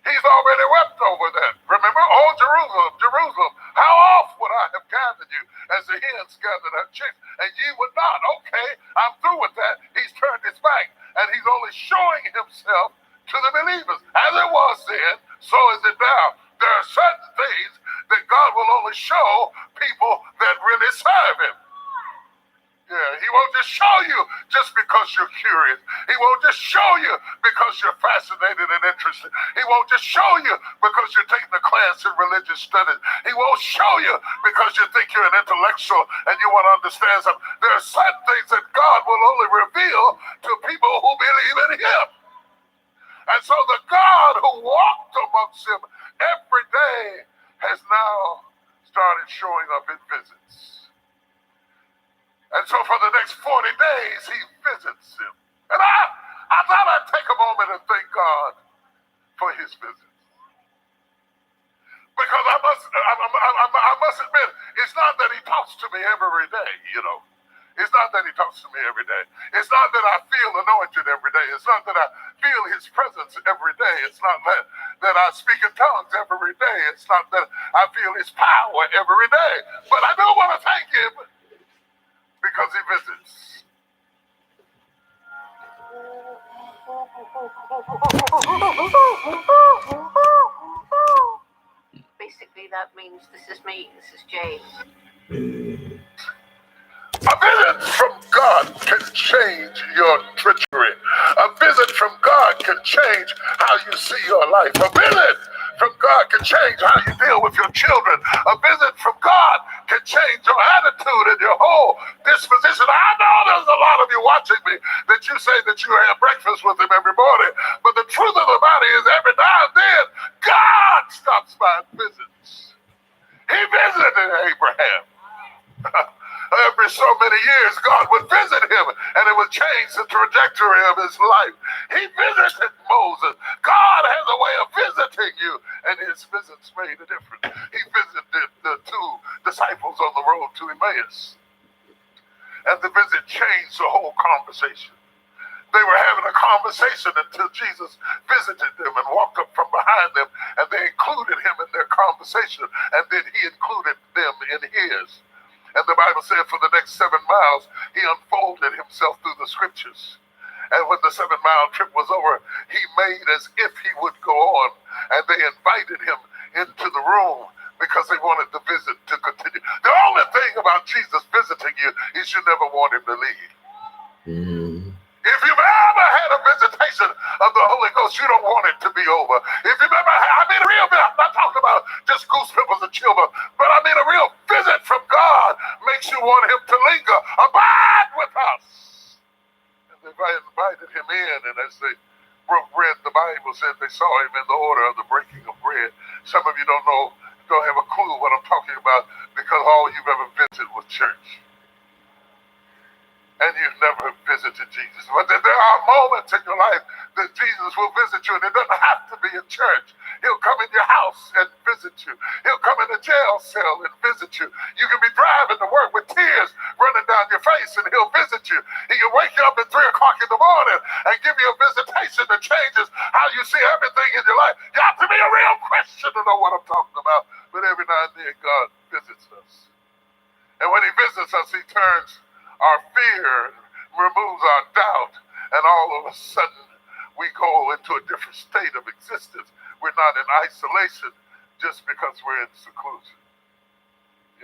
He's already wept over that. Remember, oh Jerusalem, Jerusalem, how oft would I have gathered you as the hens gathered her chicks, and ye would not. Okay, I'm through with that. He's turned his back, and he's only showing himself to the believers. As it was then, so is it now. There are certain things that God will only show people that really serve him. Yeah, he won't just show you just because you're curious. He won't just show you because you're fascinated and interested. He won't just show you because you're taking a class in religious studies. He won't show you because you think you're an intellectual and you want to understand something. There are certain things that God will only reveal to people who believe in him. And so the God who walked amongst him every day has now started showing up in visits. And so for the next 40 days, he visits him. And I thought I'd take a moment and thank God for his visits. Because I must admit, it's not that he talks to me every day, you know. It's not that he talks to me every day. It's not that I feel anointed every day. It's not that I feel his presence every day. It's not that I speak in tongues every day. It's not that I feel his power every day. But I do want to thank him because he visits. Basically, that means this is me. This is James. A visit from God can change your trajectory. A visit from God can change how you see your life. A visit from God can change how you deal with your children. A visit from God can change your attitude and your whole disposition. I know there's a lot of you watching me that you say that you have breakfast with him every morning, but the truth of the matter is every now and then, God stops by and visits. He visited Abraham. Every so many years, God would visit him, and it would change the trajectory of his life. He visited Moses. God has a way of visiting you, and his visits made a difference. He visited the two disciples on the road to Emmaus, and the visit changed the whole conversation. They were having a conversation until Jesus visited them and walked up from behind them, and they included him in their conversation, and then he included them in his. And the Bible said for the next 7 miles, he unfolded himself through the scriptures. And when the 7-mile trip was over, he made as if he would go on. And they invited him into the room because they wanted the visit to continue. The only thing about Jesus visiting you is you never want him to leave. If you've ever had a visitation of the Holy Ghost, you don't want it to be over. If you've ever had, I mean, I'm not talking about just goose pimples and chill, but I mean a real visit from God makes you want him to linger. Abide with us. And they invited him in, and as they broke bread, the the Bible said they saw him in the order of the breaking of bread. Some of you don't have a clue what I'm talking about because all you've ever visited was church. And you've never visited Jesus. But there are moments in your life that Jesus will visit you, and it doesn't have to be in church. He'll come in your house and visit you. He'll come in a jail cell and visit you. You can be driving to work with tears running down your face, and he'll visit you. He can wake you up at 3 o'clock in the morning and give you a visitation that changes how you see everything in your life. You have to be a real Christian to know what I'm talking about. But every now and then, God visits us. And when he visits us, he turns our fear, removes our doubt, and all of a sudden we go into a different state of existence. We're not in isolation just because we're in seclusion.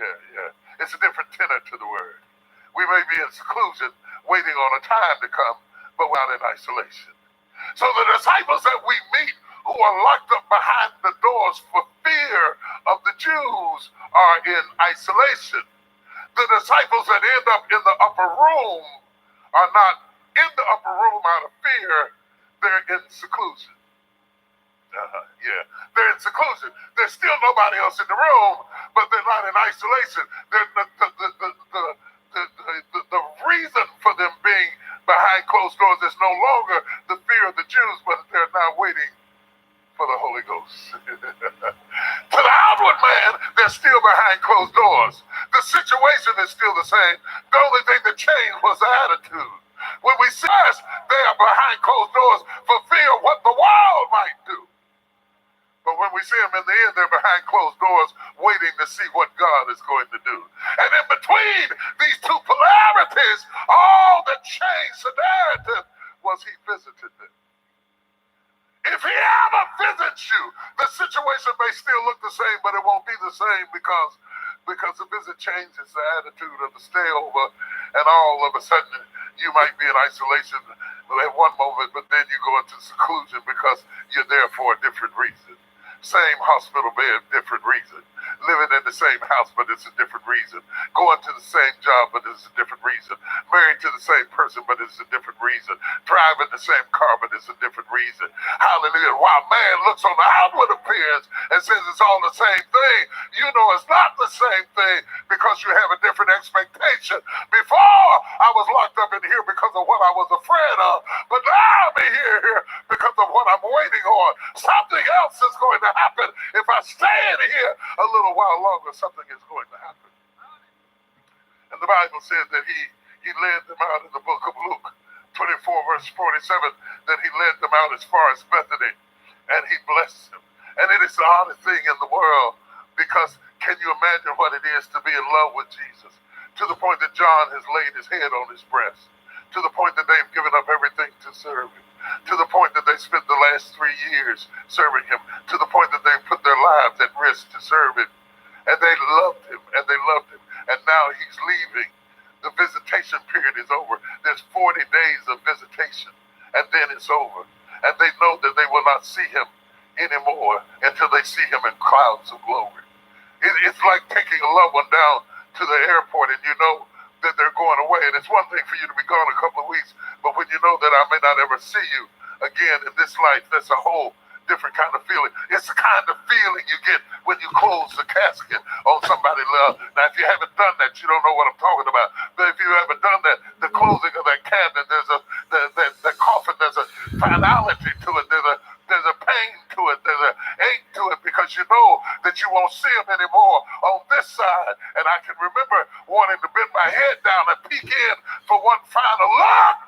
Yeah. It's a different tenor to the word. We may be in seclusion, waiting on a time to come, but we're not in isolation. So the disciples that we meet who are locked up behind the doors for fear of the Jews are in isolation. The disciples that end up in the upper room are not in the upper room out of fear. They're in seclusion. They're in seclusion. There's still nobody else in the room, but they're not in isolation. The reason for them being behind closed doors is no longer the fear of the Jews, but they're now waiting for the Holy Ghost. To the outward man, they're still behind closed doors. The situation is still the same. The only thing that changed was the attitude. When we see us, they are behind closed doors for fear of what the world might do. But when we see them in the end, they're behind closed doors waiting to see what God is going to do. And in between these two polarities, all that changed the narrative was he visited them. If he ever visits you, the situation may still look the same, but it won't be the same because the visit changes the attitude of the stay over, and all of a sudden you might be in isolation at one moment, but then you go into seclusion because you're there for a different reason. Same hospital bed, different reason. Living in the same house, but it's a different reason. Going to the same job, but it's a different reason. Married to the same person, but it's a different reason. Driving the same car, but it's a different reason. Hallelujah. While man looks on the outward appearance and says it's all the same thing, you know it's not the same thing because you have a different expectation. Before, I was locked up in here because of what I was afraid of, but now I'm here because of what I'm waiting on. Something else is going to happen. If I stay in here a little while longer, something is going to happen. And the Bible said that he led them out in the book of Luke 24 verse 47, that he led them out as far as Bethany and he blessed them. And it is the oddest thing in the world, because can you imagine what it is to be in love with Jesus? To the point that John has laid his head on his breast. To the point that they've given up everything to serve him. To the point that they spent the last 3 years serving him. To the point that they put their lives at risk to serve him. And they loved him, and they loved him. And now he's leaving. The visitation period is over. There's 40 days of visitation, and then it's over. And they know that they will not see him anymore until they see him in clouds of glory. It's like taking a loved one down to the airport, and you know that they're going away. And it's one thing for you to be gone a couple of weeks, but when you know that I may not ever see you again in this life, that's a whole different kind of feeling. It's the kind of feeling you get when you close the casket on somebody loved. Now, if you haven't done that, you don't know what I'm talking about. But if you haven't done that, the closing of that cabinet, the coffin, there's a finality to it. There's a pain to it. There's an ache to it, because you know that you won't see him anymore on this side. And I can remember wanting to bend my head down and peek in for one final look.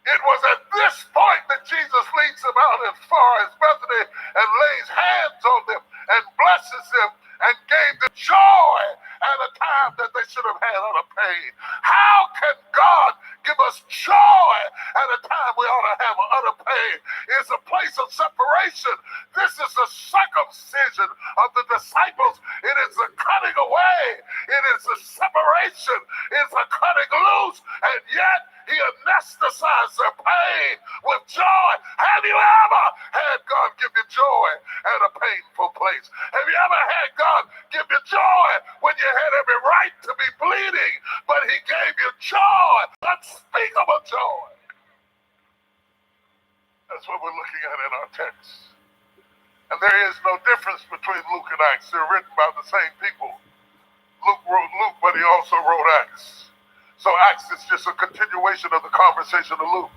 It was at this point that Jesus leads them out as far as Bethany and lays hands on them and blesses them and gave them joy at a time that they should have had utter pain. How can God give us joy at a time we ought to have utter pain? It's a place of separation. This is the circumcision of the disciples. It is a cutting away. It is a separation. It's a cutting loose. And yet he anesthetizes their pain with joy. Have you ever had God give you joy at a painful place? Have you ever had God give you joy when you had every right to be bleeding, but he gave you joy, unspeakable joy? looking at in our text. And there is no difference between Luke and Acts. They're written by the same people. Luke wrote Luke, but he also wrote Acts. So Acts is just a continuation of the conversation of Luke.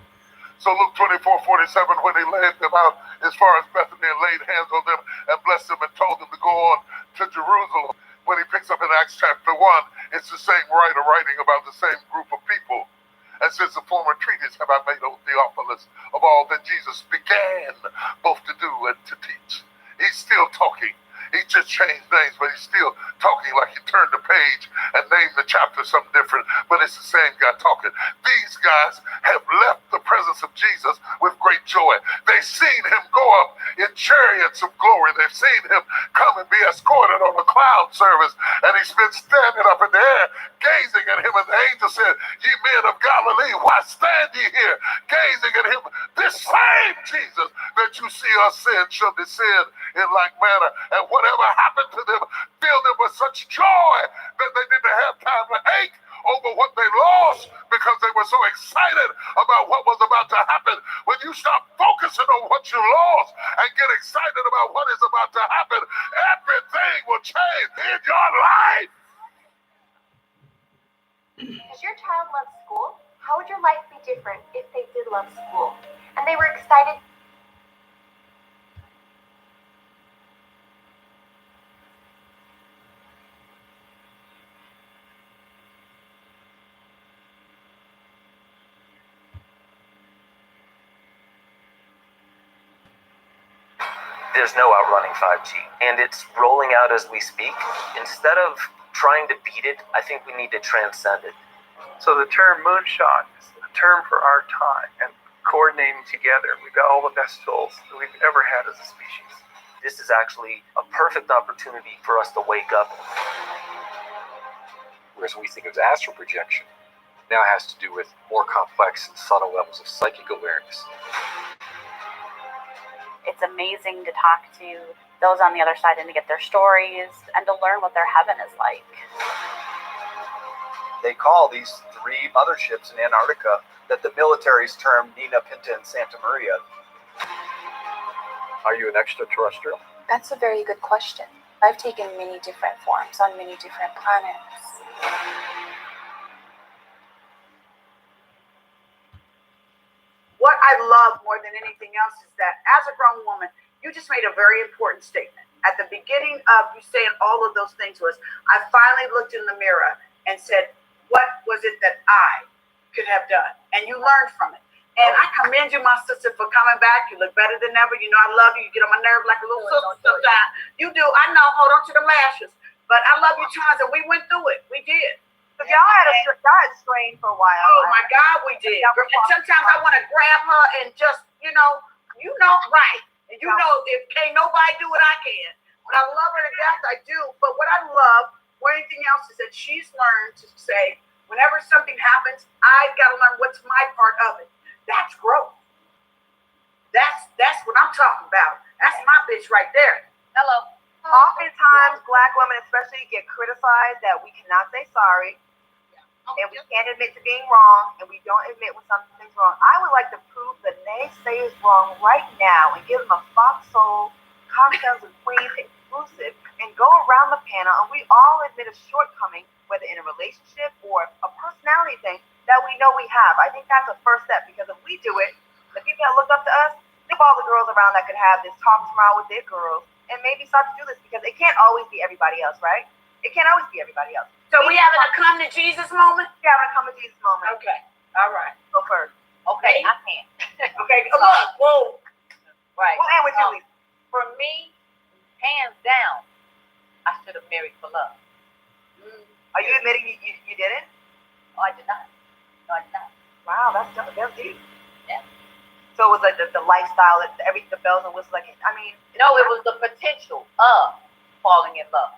So Luke 24:47, when he led them out as far as Bethany and laid hands on them and blessed them and told them to go on to Jerusalem. When he picks up in Acts chapter 1, it's the same writer writing about the same group of people. And since the former treatise have I made, O Theophilus, of all that Jesus began both to do and to teach. He's still talking. He just changed names, but he's still talking like he turned the page and named the chapter something different, but it's the same guy talking. These guys have left the presence of Jesus with great joy. They've seen him go up in chariots of glory. They've seen him come and be escorted on a cloud service, and he's been standing up in the air, gazing at him, and the angel said, "Ye men of Galilee, why stand ye here, gazing at him? This same Jesus that you see us send shall descend in like manner." And whatever happened to them filled them with such joy that they didn't have time to ache over what they lost because they were so excited about what was about to happen. When you stop focusing on what you lost and get excited about what is about to happen, everything will change in your life. Does your child love school? How would your life be different if they did love school? And they were excited. There's no outrunning 5G, and it's rolling out as we speak. Instead of trying to beat it, I think we need to transcend it. So the term moonshot is a term for our time, and coordinating together, we've got all the best tools that we've ever had as a species. This is actually a perfect opportunity for us to wake up. Whereas we think of astral projection, now has to do with more complex and subtle levels of psychic awareness. It's amazing to talk to those on the other side and to get their stories and to learn what their heaven is like. They call these 3 motherships in Antarctica that the military's term Nina, Pinta, and Santa Maria. Are you an extraterrestrial? That's a very good question. I've taken many different forms on many different planets. What I love more than anything else is that as a grown woman, you just made a very important statement. At the beginning of you saying all of those things was, I finally looked in the mirror and said, what was it that I could have done? And you learned from it. And I commend you, my sister, for coming back. You look better than ever. You know I love you. You get on my nerve like a little sister sometimes. You do. I know. Hold on to the lashes. But I love you, tons, and we went through it. We did. But y'all had strain for a while. Oh my God, we did. And sometimes I want to grab her and just, right. And if can't nobody do what I can. But I love her to death, I do. But what I love more than anything else is that she's learned to say, whenever something happens, I've got to learn what's my part of it. That's growth. That's what I'm talking about. That's my bitch right there. Hello. Oftentimes, Black women especially get criticized that we cannot say sorry, and we can't admit to being wrong, and we don't admit when something's wrong. I would like to prove the naysayers wrong right now and give them a foxhole cocktails with queen exclusive and go around the panel, and we all admit a shortcoming, whether in a relationship or a personality thing that we know we have. I think that's a first step, because if we do it, the people that look up to us, think of all the girls around that could have this talk tomorrow with their girls and maybe start to do this, because it can't always be everybody else, right? It can't always be everybody else. So we having a come to Jesus moment? We're having a come to Jesus moment. Okay. All right. Go first. Okay. I can't. Okay. Look. Whoa. Right. We'll end with you, Lisa. For me, hands down, I should have married for love. Are you admitting you didn't? Oh, I did not. No, I did not. Wow, that's deep. Yeah. So it was like the lifestyle, the bells and whistles. No, it was the potential of falling in love.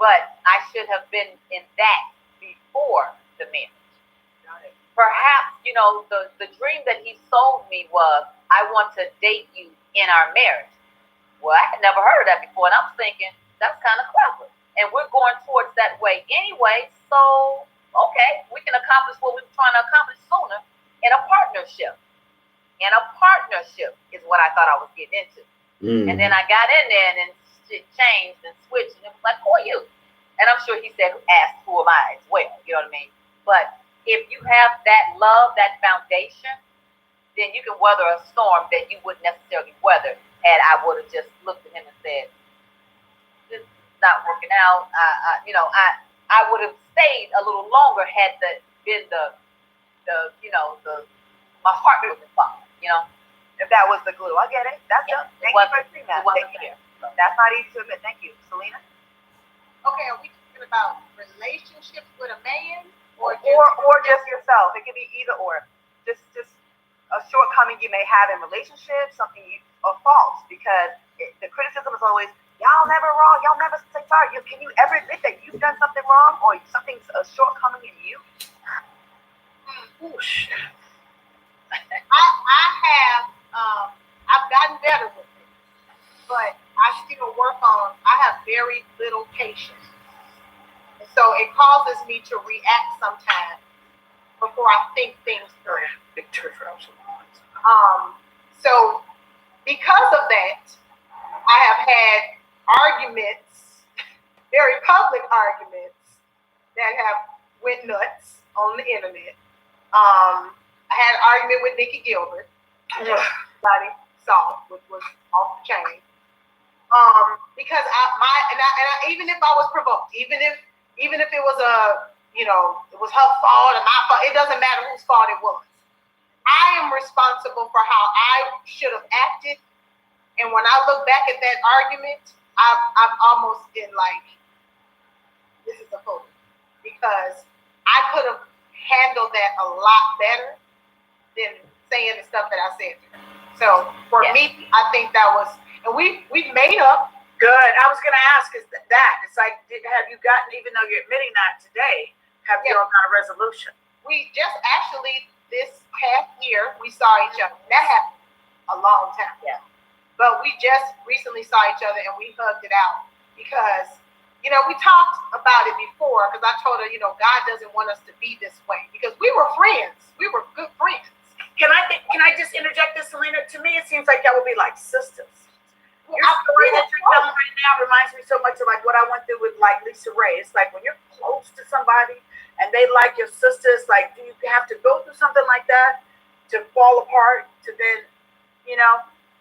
But I should have been in that before the marriage. Perhaps, the dream that he sold me was, I want to date you in our marriage. Well, I had never heard of that before, and I'm thinking, that's kind of clever. And we're going towards that way anyway, so, okay, we can accomplish what we're trying to accomplish sooner in a partnership. and a partnership is what I thought I was getting into. And then I got in there and then shit changed and switched, and it was like, who are you? And I'm sure he said, asked, who am I as well, you know what I mean? But if you have that love, that foundation, then you can weather a storm that you wouldn't necessarily weather had I would have just looked at him and said, this is not working out. I would have stayed a little longer had been my heart was involved, If that was the glue. I get it. That's Yeah, Thank you for saying that. Thank you. That's not easy to admit. Thank you. Selena? Okay, are we talking about relationships with a man Or just yourself. It could be either or. Just a shortcoming you may have in relationships, something or faults, because the criticism is always, y'all never wrong, y'all never say sorry. Can you ever admit that you've done something wrong or something's a shortcoming in you? I've gotten better with it, but I still work on, I have very little patience. And so it causes me to react sometimes before I think things through. So because of that, I have had arguments, very public arguments, that have went nuts on the internet. I had an argument with Nikki Gilbert. Everybody saw, which was off the chain. Because even if I was provoked, even if it was it was her fault or my fault, it doesn't matter whose fault it was. I am responsible for how I should have acted, and when I look back at that argument, I've almost been like, this is a fool, because I could have handled that a lot better than saying the stuff that I said to her. So for me, I think that was, and we've made up. Good. I was going to ask, is that it's like, have you gotten, even though you're admitting that today, have you all got a resolution? We just actually, this past year, we saw each other. That happened a long time ago. But we just recently saw each other and we hugged it out because, we talked about it before, because I told her, God doesn't want us to be this way, because we were friends. We were good friends. Can I just interject this, Selena? To me, it seems like that would be like sisters. Your story that you're telling right now reminds me so much of like what I went through with like Lisa Ray. It's like when you're close to somebody and they like your sisters, like, do you have to go through something like that to fall apart to then,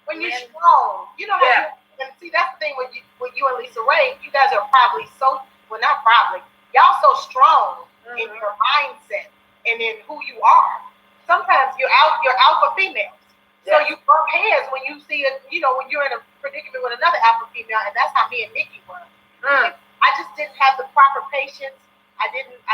when you're strong, and see, that's the thing with you and Lisa Ray, you guys are probably y'all so strong in your mindset and in who you are. Sometimes you're alpha females. So you bump heads when you see it, when you're in a predicament with another alpha female, and that's how me and Nikki were. I just didn't have the proper patience. I didn't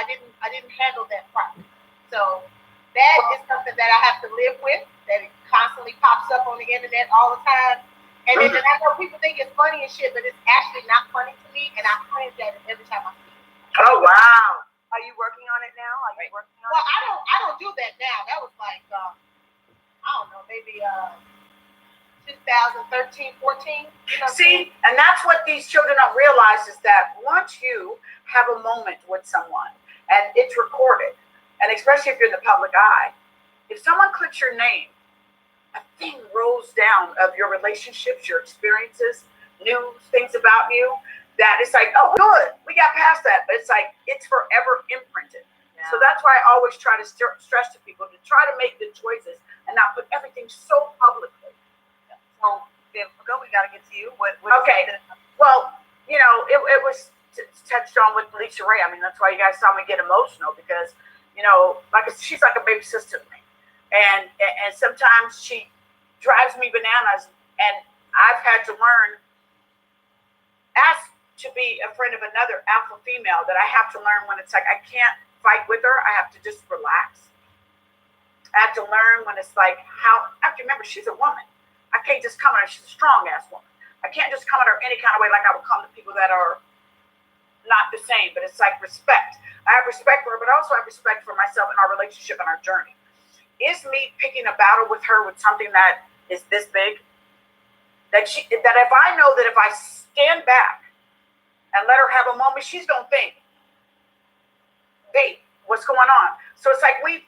handle that properly. So that is something that I have to live with, that it constantly pops up on the internet all the time. And then I know people think it's funny and shit, but it's actually not funny to me, and I cringe at it every time I see it. Oh wow. Are you working on it now? Well, I don't do that now. That was like I don't know, maybe 2013, 14. See, and that's what these children don't realize is that once you have a moment with someone and it's recorded, and especially if you're in the public eye, if someone clicks your name, a thing rolls down of your relationships, your experiences, news, things about you, that it's like, oh, good, we got past that. But it's like, it's forever imprinted. Yeah. So that's why I always try to stress to people to try to make the choices and not put everything so publicly. Yeah. So, we got to get to you. Okay. Well, it was touched on with Lisa Ray. I mean, that's why you guys saw me get emotional because, she's like a baby sister to me. And sometimes she drives me bananas, and I've had to learn, as to be a friend of another alpha female, that I have to learn when it's like I can't fight with her. I have to just relax. I have to learn when it's like I have to remember she's a woman. I can't just come at her. She's a strong ass woman. I can't just come at her any kind of way like I would come to people that are not the same. But it's like respect. I have respect for her, but I also have respect for myself and our relationship and our journey. Is me picking a battle with her with something that is this big? That if I know that if I stand back and let her have a moment, she's gonna think, "Babe, what's going on?" So it's like we've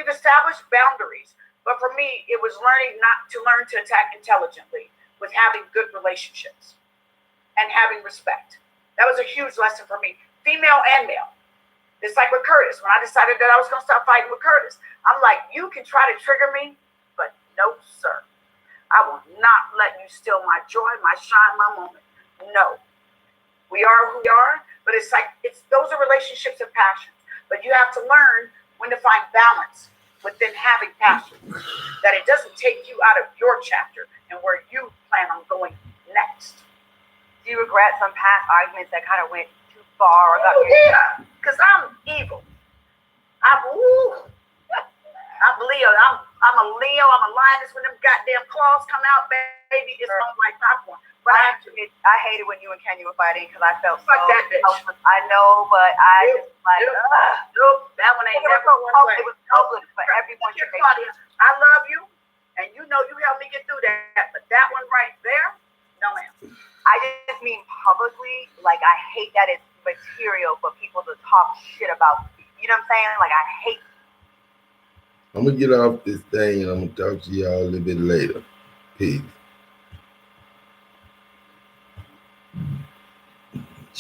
established boundaries, But for me, it was learning to attack intelligently with having good relationships and having respect. That was a huge lesson for me, female and male. It's like with Curtis. When I decided that I was going to start fighting with Curtis, I'm like, you can try to trigger me, but no, sir. I will not let you steal my joy, my shine, my moment. No. We are who we are, but those are relationships and passions. But you have to learn when to find balance within having passion, that it doesn't take you out of your chapter and where you plan on going next. Do you regret some past arguments that kind of went too far? Yeah, because I'm evil. I'm Leo. I'm a Leo. I'm a lioness. When them goddamn claws come out, baby, it's on like popcorn. But I hated when you and Kenya were fighting because I felt fuck that bitch. I know, but I just like, nope, that one ain't never going away. It was public for everyone to make. Claudia, I love you, and you know you helped me get through that. But that one right there, no ma'am. I just mean publicly, like I hate that it's material for people to talk shit about. You know what I'm saying? Like I hate. I'm gonna get off this thing and I'm gonna talk to y'all a little bit later. Peace.